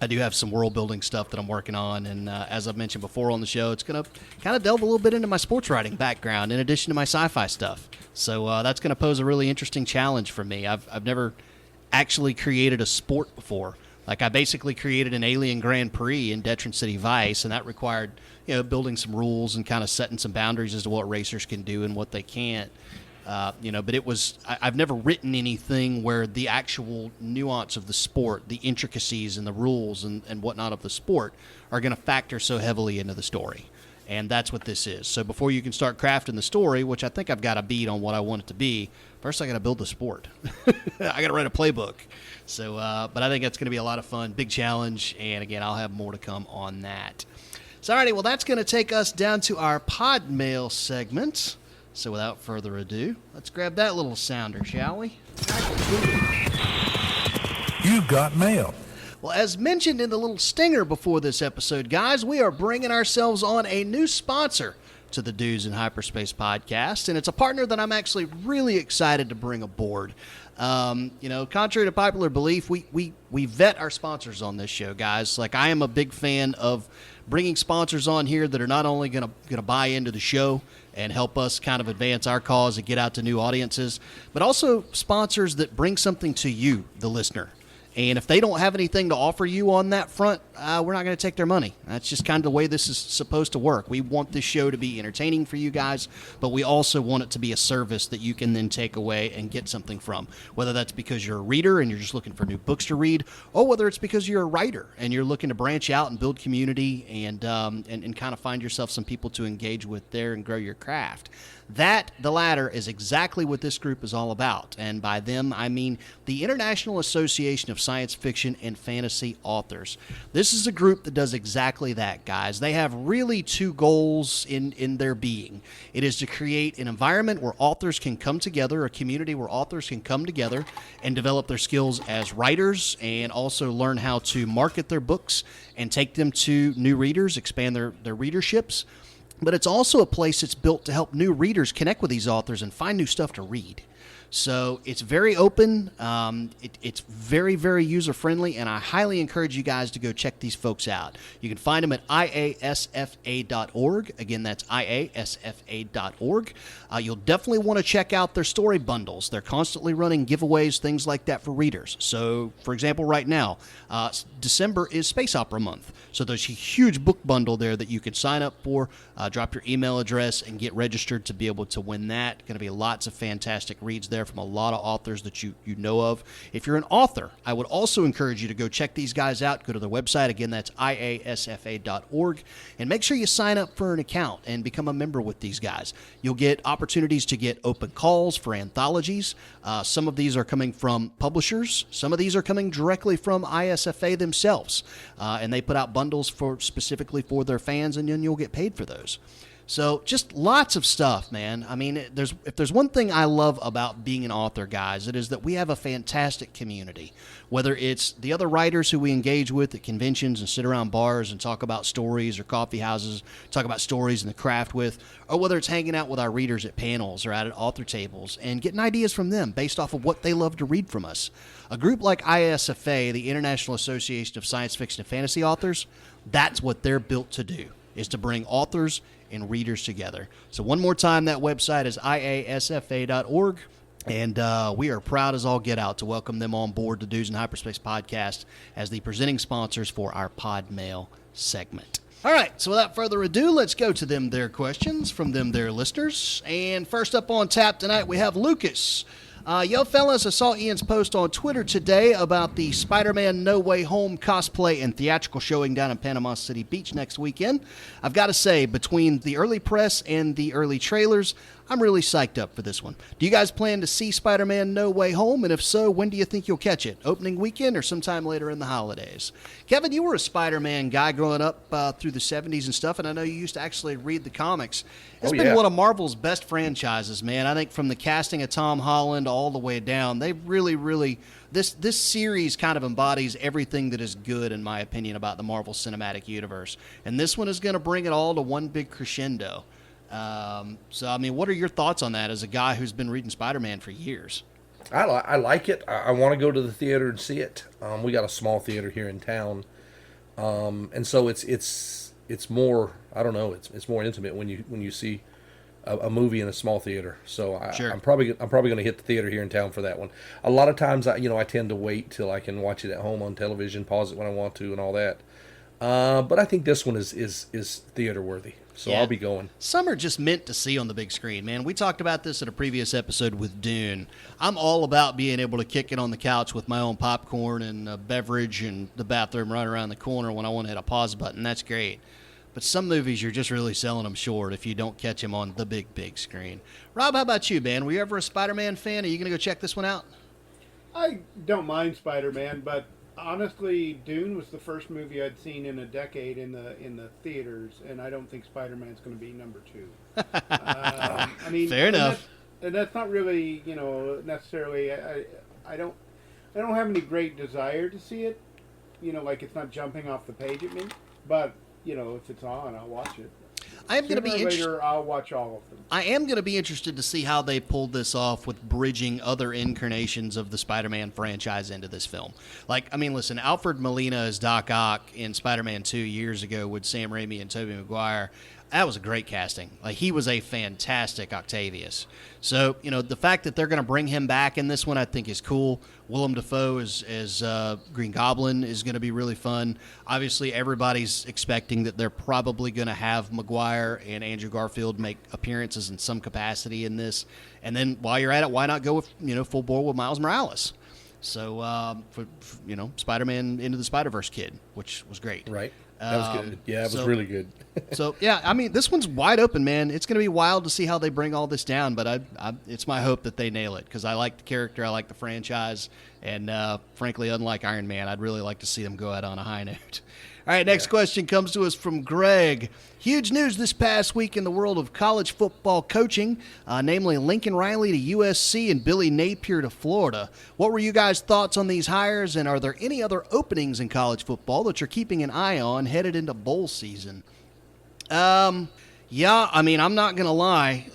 I do have some world-building stuff that I'm working on, and as I've mentioned before on the show, it's going to kind of delve a little bit into my sports writing background in addition to my sci-fi stuff. So that's going to pose a really interesting challenge for me. I've never – actually created a sport before. Like I basically created an alien Grand Prix in Detron City Vice, and that required, building some rules and kind of setting some boundaries as to what racers can do and what they can't. But it was, I've never written anything where the actual nuance of the sport, the intricacies and the rules and whatnot of the sport are going to factor so heavily into the story. And that's what this is. So before you can start crafting the story, which I think I've got a beat on what I want it to be, first I got to build the sport. I got to write a playbook. So, but I think that's going to be a lot of fun, big challenge. And again, I'll have more to come on that. So, alrighty, well, that's going to take us down to our pod mail segment. So without further ado, let's grab that little sounder, shall we? You've got mail. Well, as mentioned in the little stinger before this episode, guys, we are bringing ourselves on a new sponsor to the Dudes in Hyperspace podcast, and it's a partner that I'm actually really excited to bring aboard. Contrary to popular belief, we vet our sponsors on this show, guys. Like, I am a big fan of bringing sponsors on here that are not only going to buy into the show and help us kind of advance our cause and get out to new audiences, but also sponsors that bring something to you, the listener. And if they don't have anything to offer you on that front, we're not going to take their money. That's just kind of the way this is supposed to work. We want this show to be entertaining for you guys, but we also want it to be a service that you can then take away and get something from, whether that's because you're a reader and you're just looking for new books to read, or whether it's because you're a writer and you're looking to branch out and build community and kind of find yourself some people to engage with there and grow your craft. The latter, is exactly what this group is all about. And by them, I mean the International Association of Science Fiction and Fantasy Authors. This is a group that does exactly that, guys. They have really two goals in their being. It is to create an environment where authors can come together, a community where authors can come together and develop their skills as writers and also learn how to market their books and take them to new readers, expand their readerships. But it's also a place that's built to help new readers connect with these authors and find new stuff to read. So it's very open. It's very, very user-friendly, and I highly encourage you guys to go check these folks out. You can find them at iasfa.org. Again, that's iasfa.org. You'll definitely want to check out their story bundles. They're constantly running giveaways, things like that for readers. So, for example, right now, December is Space Opera Month. So there's a huge book bundle there that you can sign up for, drop your email address, and get registered to be able to win that. Going to be lots of fantastic reads there from a lot of authors that you know of. If you're an author, I would also encourage you to go check these guys out. Go to their website. Again, that's iasfa.org. And make sure you sign up for an account and become a member with these guys. You'll get opportunities to get open calls for anthologies. Some of these are coming from publishers. Some of these are coming directly from ISFA themselves. And they put out bundles specifically for their fans, and then you'll get paid for those. So just lots of stuff, man. I mean, if there's one thing I love about being an author, guys, it is that we have a fantastic community. Whether it's the other writers who we engage with at conventions and sit around bars and talk about stories, or coffee houses, talk about stories in the craft with, or whether it's hanging out with our readers at panels or out at author tables and getting ideas from them based off of what they love to read from us. A group like ISFA, the International Association of Science Fiction and Fantasy Authors, that's what they're built to do, is to bring authors and readers together. So one more time, that website is iasfa.org, and we are proud as all get out to welcome them on board the Dudes in Hyperspace podcast as the presenting sponsors for our Pod Mail segment. All right, so without further ado, let's go to them their questions from them their listeners. And first up on tap tonight, we have Lucas. Yo, fellas, I saw Ian's post on Twitter today about the Spider-Man No Way Home cosplay and theatrical showing down in Panama City Beach next weekend. I've got to say, between the early press and the early trailers, I'm really psyched up for this one. Do you guys plan to see Spider-Man No Way Home? And if so, when do you think you'll catch it? Opening weekend or sometime later in the holidays? Kevin, you were a Spider-Man guy growing up through the 70s and stuff, and I know you used to actually read the comics. It's been one of Marvel's best franchises, man. I think from the casting of Tom Holland all the way down, they really, this series kind of embodies everything that is good, in my opinion, about the Marvel Cinematic Universe. And this one is going to bring it all to one big crescendo. So, I mean, what are your thoughts on that as a guy who's been reading Spider-Man for years? I like it. I want to go to the theater and see it. We got a small theater here in town, and so it's more, I don't know, it's more intimate when you see a movie in a small theater. So Sure. I'm probably going to hit the theater here in town for that one. A lot of times I tend to wait till I can watch it at home on television, pause it when I want to, and all that. But I think this one is theater worthy. So yeah. I'll be going. Some are just meant to see on the big screen, man. We talked about this in a previous episode with Dune. I'm all about being able to kick it on the couch with my own popcorn and a beverage and the bathroom right around the corner when I want to hit a pause button. That's great. But some movies, you're just really selling them short if you don't catch them on the big screen. Rob, how about you, man? Were you ever a Spider-Man fan? Are you going to go check this one out? I don't mind Spider-Man, but honestly, Dune was the first movie I'd seen in a decade in the theaters, and I don't think Spider-Man's going to be number 2. I mean, fair enough. And that's not really, necessarily. I don't have any great desire to see it. Like it's not jumping off the page at me. But if it's on, I'll watch it. I am going to be later. I'll watch all of them. I am going to be interested to see how they pulled this off with bridging other incarnations of the Spider-Man franchise into this film. Like, I mean, listen, Alfred Molina as Doc Ock in Spider-Man 2 years ago with Sam Raimi and Tobey Maguire. That was a great casting. Like, he was a fantastic Octavius. So, the fact that they're going to bring him back in this one, I think is cool. Willem Dafoe as Green Goblin is going to be really fun. Obviously, everybody's expecting that they're probably going to have Maguire and Andrew Garfield make appearances in some capacity in this. And then while you're at it, why not go with, full bore with Miles Morales? So, for Spider-Man Into the Spider-Verse kid, which was great. Right. That was good. Yeah, it was really good. So, yeah, I mean, this one's wide open, man. It's going to be wild to see how they bring all this down, but it's my hope that they nail it because I like the character, I like the franchise, and frankly, unlike Iron Man, I'd really like to see them go out on a high note. All right, next question comes to us from Greg. Huge news this past week in the world of college football coaching, namely Lincoln Riley to USC and Billy Napier to Florida. What were you guys' thoughts on these hires, and are there any other openings in college football that you're keeping an eye on headed into bowl season? Yeah, I mean, I'm not going to lie.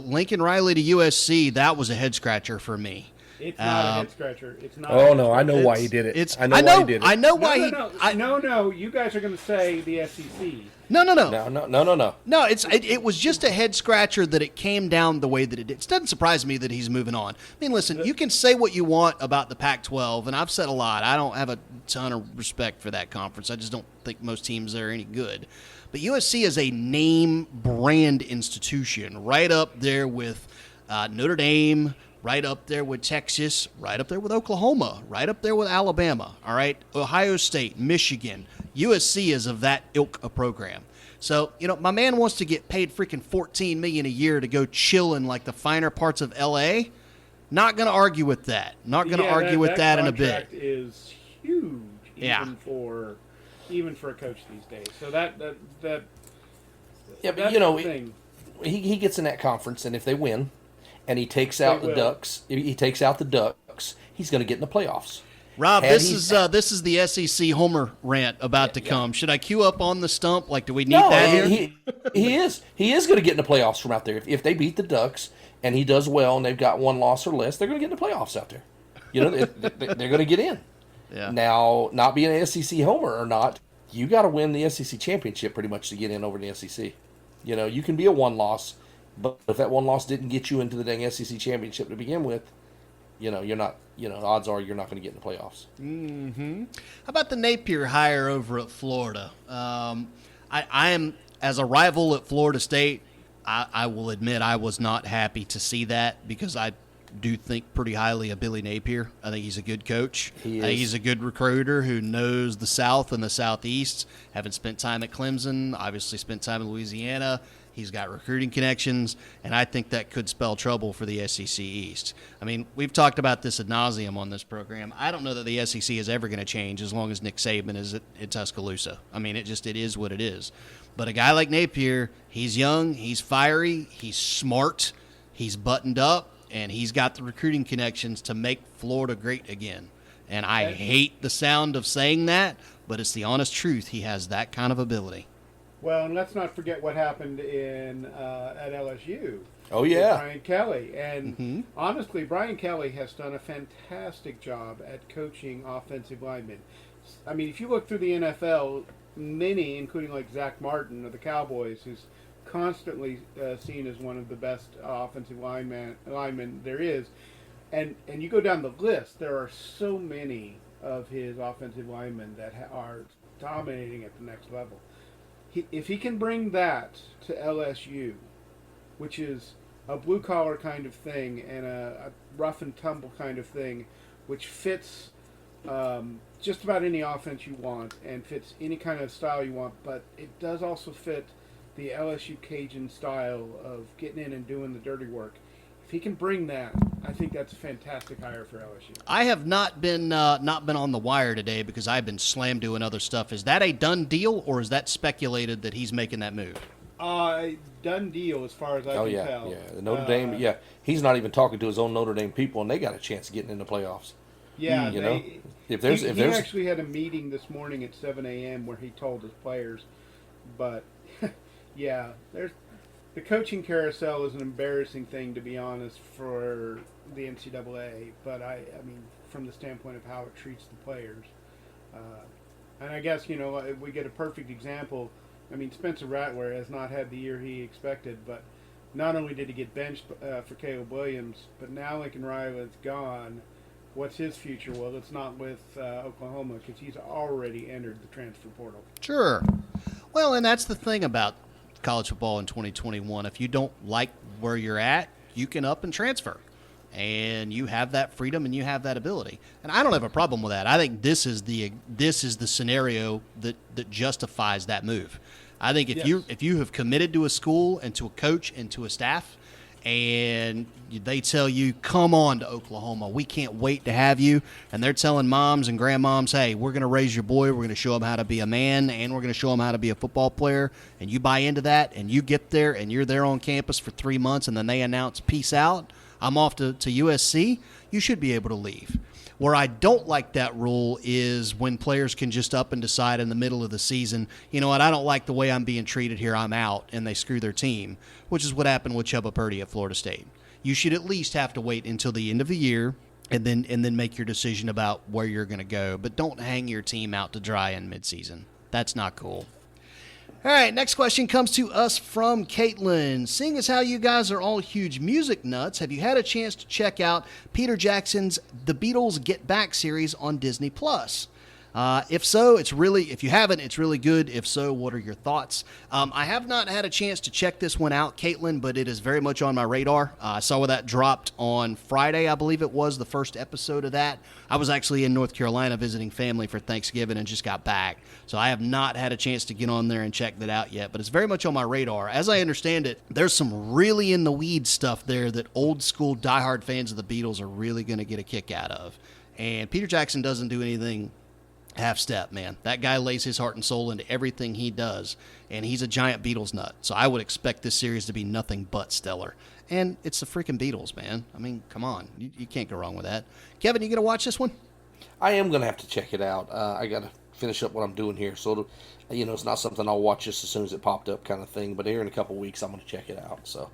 Lincoln Riley to USC, that was a head-scratcher for me. It's not a head scratcher. It's not. Oh no, I know why he did it. I know why he did it. I know why he. No. You guys are going to say the SEC. No. No. It was just a head scratcher that it came down the way that it did. It doesn't surprise me that he's moving on. I mean, listen, you can say what you want about the Pac-12, and I've said a lot. I don't have a ton of respect for that conference. I just don't think most teams are any good. But USC is a name brand institution, right up there with Notre Dame. Right up there with Texas, right up there with Oklahoma, right up there with Alabama, all right? Ohio State, Michigan, USC is of that ilk of program. So, my man wants to get paid freaking $14 million a year to go chill in like the finer parts of L.A. Not going to argue with that. Not going to argue with that in a bit. That contract is huge even for a coach these days. So that Yeah, but That's you know, the thing. he gets in that conference, and if they win, and he takes out the Ducks, he takes out the Ducks, he's going to get in the playoffs. Rob, this is the SEC Homer rant about to come. Should I queue up on the stump? Like, do we need that here? He is going to get in the playoffs from out there. If they beat the Ducks and he does well and they've got one loss or less, they're going to get in the playoffs out there. You know, they're going to get in. Yeah. Now, not being an SEC Homer or not, you got to win the SEC championship pretty much to get in over the SEC. You know, you can be a one loss, but if that one loss didn't get you into the dang SEC championship to begin with, you know, you're not. You know, odds are you're not going to get in the playoffs. Mm-hmm. How about the Napier hire over at Florida? I am, as a rival at Florida State, I will admit I was not happy to see that because I do think pretty highly of Billy Napier. I think he's a good coach. I think he's a good recruiter who knows the South and the Southeast. Having spent time at Clemson, obviously spent time in Louisiana. He's got recruiting connections, and I think that could spell trouble for the SEC East. I mean, we've talked about this ad nauseum on this program. I don't know that the SEC is ever going to change as long as Nick Saban is at Tuscaloosa. I mean, it is what it is. But a guy like Napier, he's young, he's fiery, he's smart, he's buttoned up, and he's got the recruiting connections to make Florida great again. And I hate the sound of saying that, but it's the honest truth. He has that kind of ability. Well, and let's not forget what happened at LSU. Oh, yeah. Brian Kelly. And honestly, Brian Kelly has done a fantastic job at coaching offensive linemen. I mean, if you look through the NFL, many, including like Zach Martin of the Cowboys, who's constantly seen as one of the best offensive linemen there is, and you go down the list, there are so many of his offensive linemen that are dominating at the next level. If he can bring that to LSU, which is a blue-collar kind of thing and a rough-and-tumble kind of thing, which fits just about any offense you want and fits any kind of style you want, but it does also fit the LSU Cajun style of getting in and doing the dirty work. If he can bring that, I think that's a fantastic hire for LSU. I have not been on the wire today because I've been slammed doing other stuff. Is that a done deal, or is that speculated that he's making that move? Done deal as far as I can tell. Yeah, the Notre Dame. He's not even talking to his own Notre Dame people, and they got a chance of getting in the playoffs. Yeah, he actually had a meeting this morning at 7 a.m. where he told his players, but yeah, the coaching carousel is an embarrassing thing, to be honest, for the NCAA. But I mean, from the standpoint of how it treats the players, and I guess we get a perfect example. I mean, Spencer Rattler has not had the year he expected, but not only did he get benched for Caleb Williams, but now Lincoln Riley's gone. What's his future? Well, it's not with Oklahoma because he's already entered the transfer portal. Sure. Well, and that's the thing about college football in 2021. If you don't like where you're at, you can up and transfer. And you have that freedom and you have that ability. And I don't have a problem with that. I think this is the scenario that justifies that move. I think if you have committed to a school and to a coach and to a staff, and they tell you, come on to Oklahoma, we can't wait to have you, and they're telling moms and grandmoms, hey, we're going to raise your boy, we're going to show him how to be a man, and we're going to show him how to be a football player, and you buy into that, and you get there, and you're there on campus for 3 months, and then they announce, peace out, I'm off to USC, you should be able to leave. Where I don't like that rule is when players can just up and decide in the middle of the season, you know what, I don't like the way I'm being treated here, I'm out, and they screw their team, which is what happened with Chubba Purdy at Florida State. You should at least have to wait until the end of the year and then make your decision about where you're going to go, but don't hang your team out to dry in midseason. That's not cool. All right, next question comes to us from Caitlin. Seeing as how you guys are all huge music nuts, have you had a chance to check out Peter Jackson's The Beatles Get Back series on Disney+? If so, if you haven't, it's really good. If so, what are your thoughts? I have not had a chance to check this one out, Caitlin, but it is very much on my radar. I saw where that dropped on Friday, I believe it was, the first episode of that. I was actually in North Carolina visiting family for Thanksgiving and just got back. So I have not had a chance to get on there and check that out yet, but it's very much on my radar. As I understand it, there's some really in the weeds stuff there that old school diehard fans of the Beatles are really going to get a kick out of. And Peter Jackson doesn't do anything Half Step, man. That guy lays his heart and soul into everything he does, and he's a giant Beatles nut. So I would expect this series to be nothing but stellar. And it's the freaking Beatles, man. I mean, come on. You can't go wrong with that. Kevin, you going to watch this one? I am going to have to check it out. I got to finish up what I'm doing here. So, it's not something I'll watch just as soon as it popped up kind of thing. But here in a couple of weeks, I'm going to check it out. So,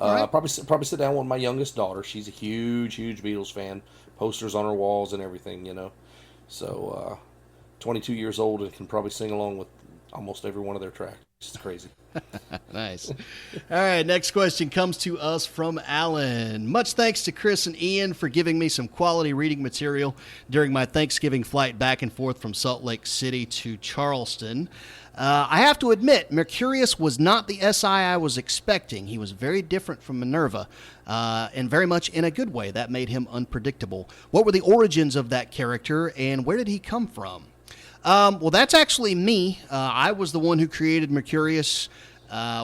right. probably sit down with my youngest daughter. She's a huge Beatles fan. Posters on her walls and everything, So, 22 years old and can probably sing along with almost every one of their tracks. It's crazy. Nice. All right, next question comes to us from Alan. Much thanks to Chris and Ian for giving me some quality reading material during my Thanksgiving flight back and forth from Salt Lake City to Charleston. I have to admit, Mercurius was not the SI I was expecting. He was very different from Minerva, and very much in a good way. That made him unpredictable. What were the origins of that character, and where did he come from? Well, that's actually me. I was the one who created Mercurius.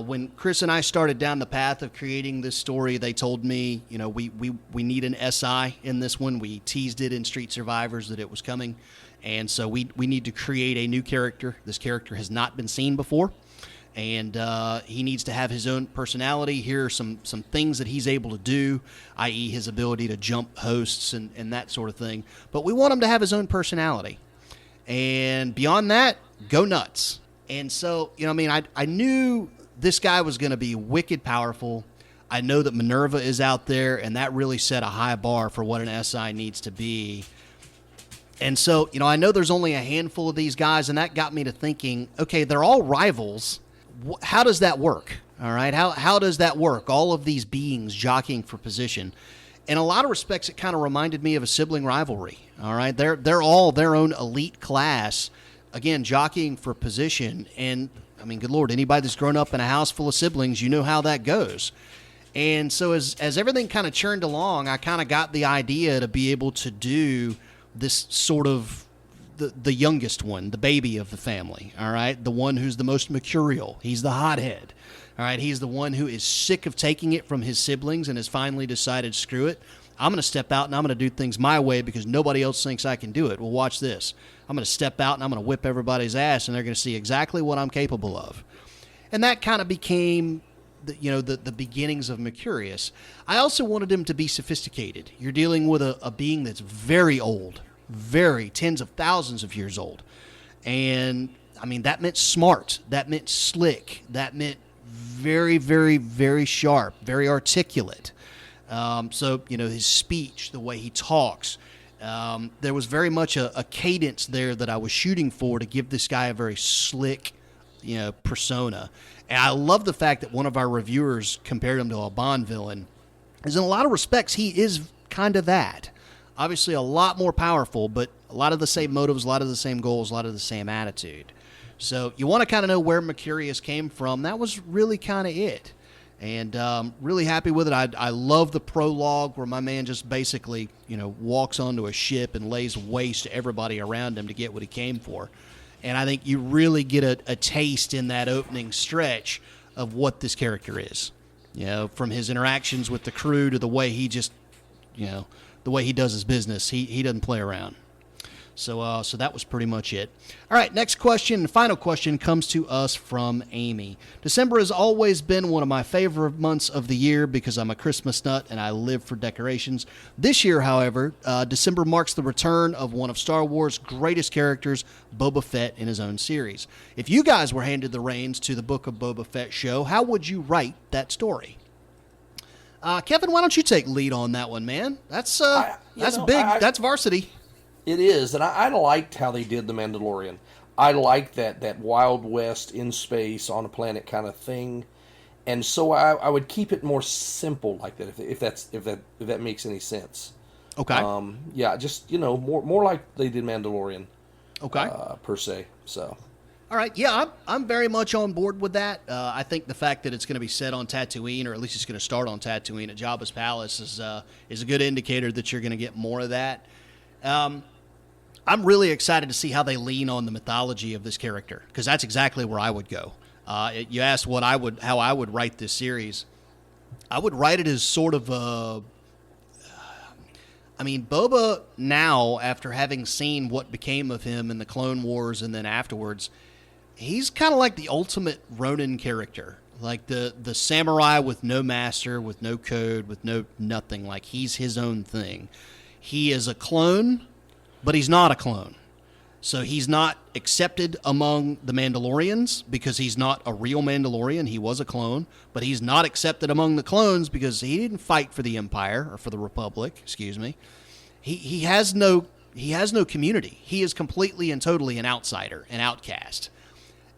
When Chris and I started down the path of creating this story, they told me, we need an SI in this one. We teased it in Street Survivors that it was coming. And so we need to create a new character. This character has not been seen before. And he needs to have his own personality. Here are some things that he's able to do, i.e. his ability to jump hosts and that sort of thing. But we want him to have his own personality. And beyond that, go nuts. And so, I knew this guy was going to be wicked powerful. I know that Minerva is out there, and that really set a high bar for what an SI needs to be. And so, I know there's only a handful of these guys, and that got me to thinking, okay, they're all rivals. How does that work? All right, how does that work? All of these beings jockeying for position. In a lot of respects, it kind of reminded me of a sibling rivalry. All right, they're all their own elite class, again, jockeying for position. And I mean, good Lord, anybody that's grown up in a house full of siblings, you know how that goes. And so as everything kind of churned along, I kind of got the idea to be able to do this sort of the youngest one, the baby of the family. All right, the one who's the most mercurial. He's the hothead. All right, he's the one who is sick of taking it from his siblings and has finally decided, screw it. I'm going to step out and I'm going to do things my way because nobody else thinks I can do it. Well, watch this. I'm going to step out and I'm going to whip everybody's ass, and they're going to see exactly what I'm capable of. And that kind of became the beginnings of Mercurius. I also wanted him to be sophisticated. You're dealing with a being that's very old, very tens of thousands of years old. And, I mean, that meant smart. That meant slick. That meant very, very, very sharp, very articulate. So, his speech, the way he talks, there was very much a cadence there that I was shooting for to give this guy a very slick, persona. And I love the fact that one of our reviewers compared him to a Bond villain, because in a lot of respects, he is kind of that. Obviously a lot more powerful, but a lot of the same motives, a lot of the same goals, a lot of the same attitude. So you want to kind of know where Mercurius came from. That was really kind of it. And really happy with it. I love the prologue where my man just basically, walks onto a ship and lays waste to everybody around him to get what he came for. And I think you really get a taste in that opening stretch of what this character is. From his interactions with the crew to the way he just, the way he does his business. He doesn't play around. So that was pretty much it. All right, next question, final question comes to us from Amy. December has always been one of my favorite months of the year because I'm a Christmas nut and I live for decorations. This year, however, December marks the return of one of Star Wars' greatest characters, Boba Fett, in his own series. If you guys were handed the reins to the Book of Boba Fett show, how would you write that story? Kevin, why don't you take lead on that one, man? That's big. That's varsity. It is, and I liked how they did The Mandalorian. I liked that Wild West in space on a planet kind of thing, and so I would keep it more simple like that, if that makes any sense. Okay. Just more like they did Mandalorian. Okay. Per se. So. All right. Yeah, I'm very much on board with that. I think the fact that it's going to be set on Tatooine, or at least it's going to start on Tatooine at Jabba's palace, is a good indicator that you're going to get more of that. I'm really excited to see how they lean on the mythology of this character, because that's exactly where I would go. You asked how I would write this series. I would write it as sort of I mean, Boba now, after having seen what became of him in the Clone Wars and then afterwards, he's kind of like the ultimate Ronin character. Like the samurai with no master, with no code, with no nothing. Like, he's his own thing. He is a clone, but he's not a clone. So he's not accepted among the Mandalorians because he's not a real Mandalorian. He was a clone, but he's not accepted among the clones because he didn't fight for the Empire or for the Republic. Excuse me. He has no community. He is completely and totally an outsider, an outcast.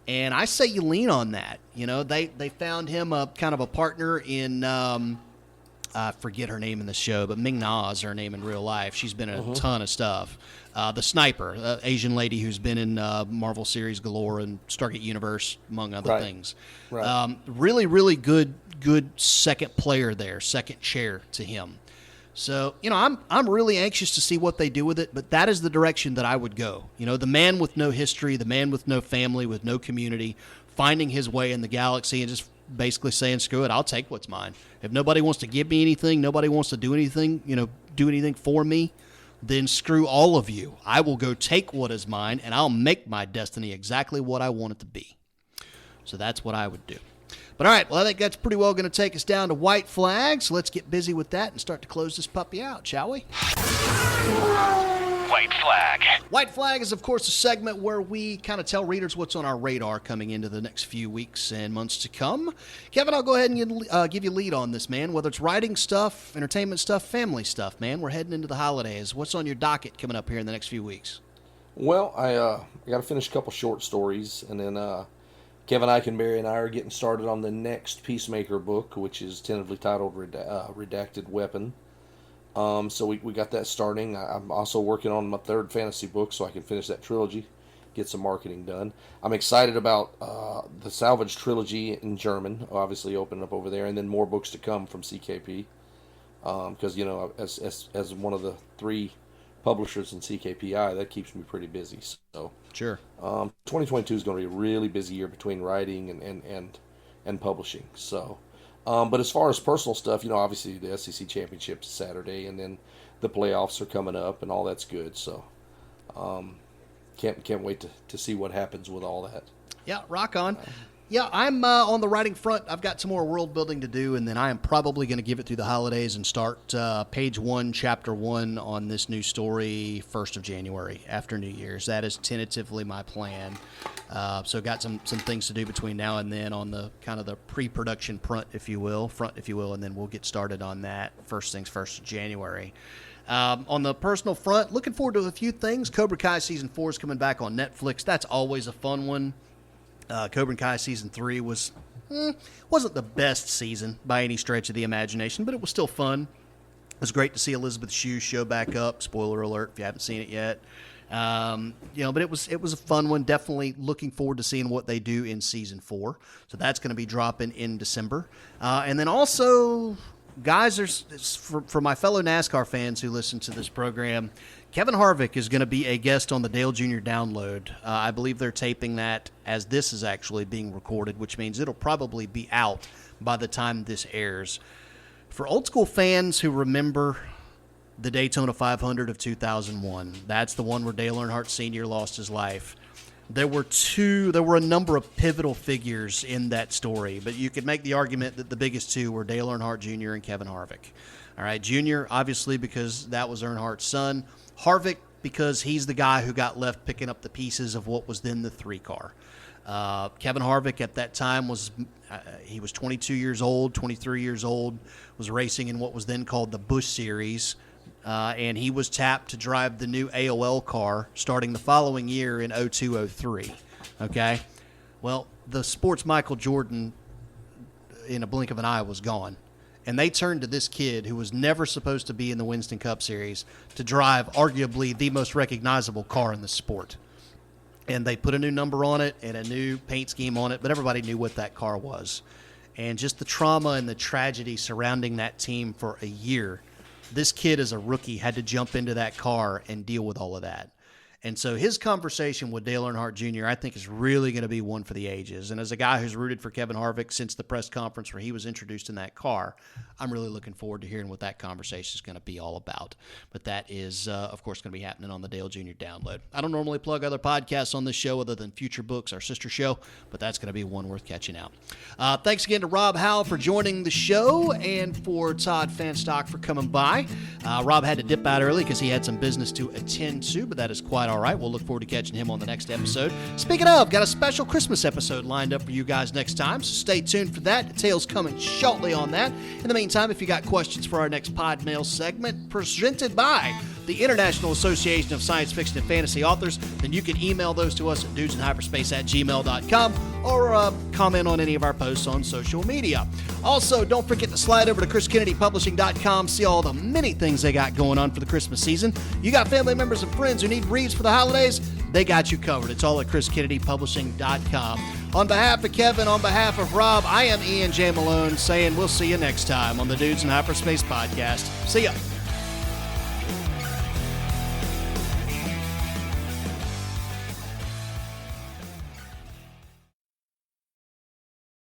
And I say you lean on that. You know, they found him a kind of a partner in, I forget her name in the show, but Ming-Na is her name in real life. She's been in a ton of stuff. The Sniper, Asian lady who's been in Marvel series galore and Stargate Universe, among other things. Right. Really, really good second player there, second chair to him. So, you know, I'm really anxious to see what they do with it, but that is the direction that I would go. You know, the man with no history, the man with no family, with no community, finding his way in the galaxy and just basically saying, screw it, I'll take what's mine. If nobody wants to give me anything, nobody wants to do anything, do anything for me, then screw all of you. I will go take what is mine, and I'll make my destiny exactly what I want it to be. So that's what I would do. But all right, well, I think that's pretty well going to take us down to white flags. So let's get busy with that and start to close this puppy out, shall we? White flag. White flag is, of course, a segment where we kind of tell readers what's on our radar coming into the next few weeks and months to come. Kevin, I'll go ahead and give you lead on this, man. Whether it's writing stuff, entertainment stuff, family stuff, man. We're heading into the holidays. What's on your docket coming up here in the next few weeks? Well, I got to finish a couple short stories, and then Kevin Eikenberry and I are getting started on the next Peacemaker book, which is tentatively titled Redacted Weapon. So we got that starting. I'm also working on my third fantasy book so I can finish that trilogy, get some marketing done. I'm excited about the Salvage trilogy in German, obviously opening up over there, and then more books to come from CKP. Because, as one of the three publishers in CKPI, that keeps me pretty busy. So sure. 2022 is going to be a really busy year between writing and publishing. So, but as far as personal stuff, obviously the SEC championship is Saturday, and then the playoffs are coming up, and all that's good. So, can't wait to see what happens with all that. Yeah, rock on. Yeah, I'm on the writing front. I've got some more world building to do, and then I am probably going to give it through the holidays and start page 1, chapter 1 on this new story 1st of January after New Year's. That is tentatively my plan. So got some things to do between now and then on the kind of the pre-production front, if you will, and then we'll get started on that first things 1st of January. On the personal front, looking forward to a few things. Cobra Kai Season 4 is coming back on Netflix. That's always a fun one. Cobra Kai Season 3 wasn't the best season by any stretch of the imagination, but it was still fun. It was great to see Elizabeth Shue show back up. Spoiler alert if you haven't seen it yet. But it was a fun one. Definitely looking forward to seeing what they do in Season 4. So that's going to be dropping in December. And then also, guys, for my fellow NASCAR fans who listen to this program, Kevin Harvick is going to be a guest on the Dale Jr. Download. I believe they're taping that as this is actually being recorded, which means it'll probably be out by the time this airs. For old school fans who remember the Daytona 500 of 2001, that's the one where Dale Earnhardt Sr. lost his life. There were a number of pivotal figures in that story, but you could make the argument that the biggest two were Dale Earnhardt Jr. and Kevin Harvick. All right, Jr., obviously, because that was Earnhardt's son. Harvick, because he's the guy who got left picking up the pieces of what was then the 3-car. Kevin Harvick at that time was 22 years old, 23 years old, was racing in what was then called the Busch Series, and he was tapped to drive the new AOL car starting the following year in 02-03. Okay? Well, the sports Michael Jordan, in a blink of an eye, was gone. And they turned to this kid who was never supposed to be in the Winston Cup Series to drive arguably the most recognizable car in the sport. And they put a new number on it and a new paint scheme on it, but everybody knew what that car was. And just the trauma and the tragedy surrounding that team for a year, this kid as a rookie had to jump into that car and deal with all of that. And so his conversation with Dale Earnhardt Jr., I think, is really going to be one for the ages. And as a guy who's rooted for Kevin Harvick since the press conference where he was introduced in that car, I'm really looking forward to hearing what that conversation is going to be all about. But that is, of course, going to be happening on the Dale Jr. Download. I don't normally plug other podcasts on this show other than Future Books, our sister show, but that's going to be one worth catching out. Thanks again to Rob Howell for joining the show and for Todd Fahnestock for coming by. Rob had to dip out early because he had some business to attend to, but that is quite all right. We'll look forward to catching him on the next episode. Speaking of, got a special Christmas episode lined up for you guys next time, so stay tuned for that. Details coming shortly on that. In the meantime, if you got questions for our next Pod Mail segment presented by the International Association of Science Fiction and Fantasy Authors, then you can email those to us at dudesinhyperspace@gmail.com or comment on any of our posts on social media. Also, don't forget to slide over to chriskennedypublishing.com, see all the many things they got going on for the Christmas season. You got family members and friends who need reads for the holidays? They got you covered. It's all at chriskennedypublishing.com. On behalf of Kevin, on behalf of Rob, I am Ian J. Malone saying we'll see you next time on the Dudes in Hyperspace podcast. See ya.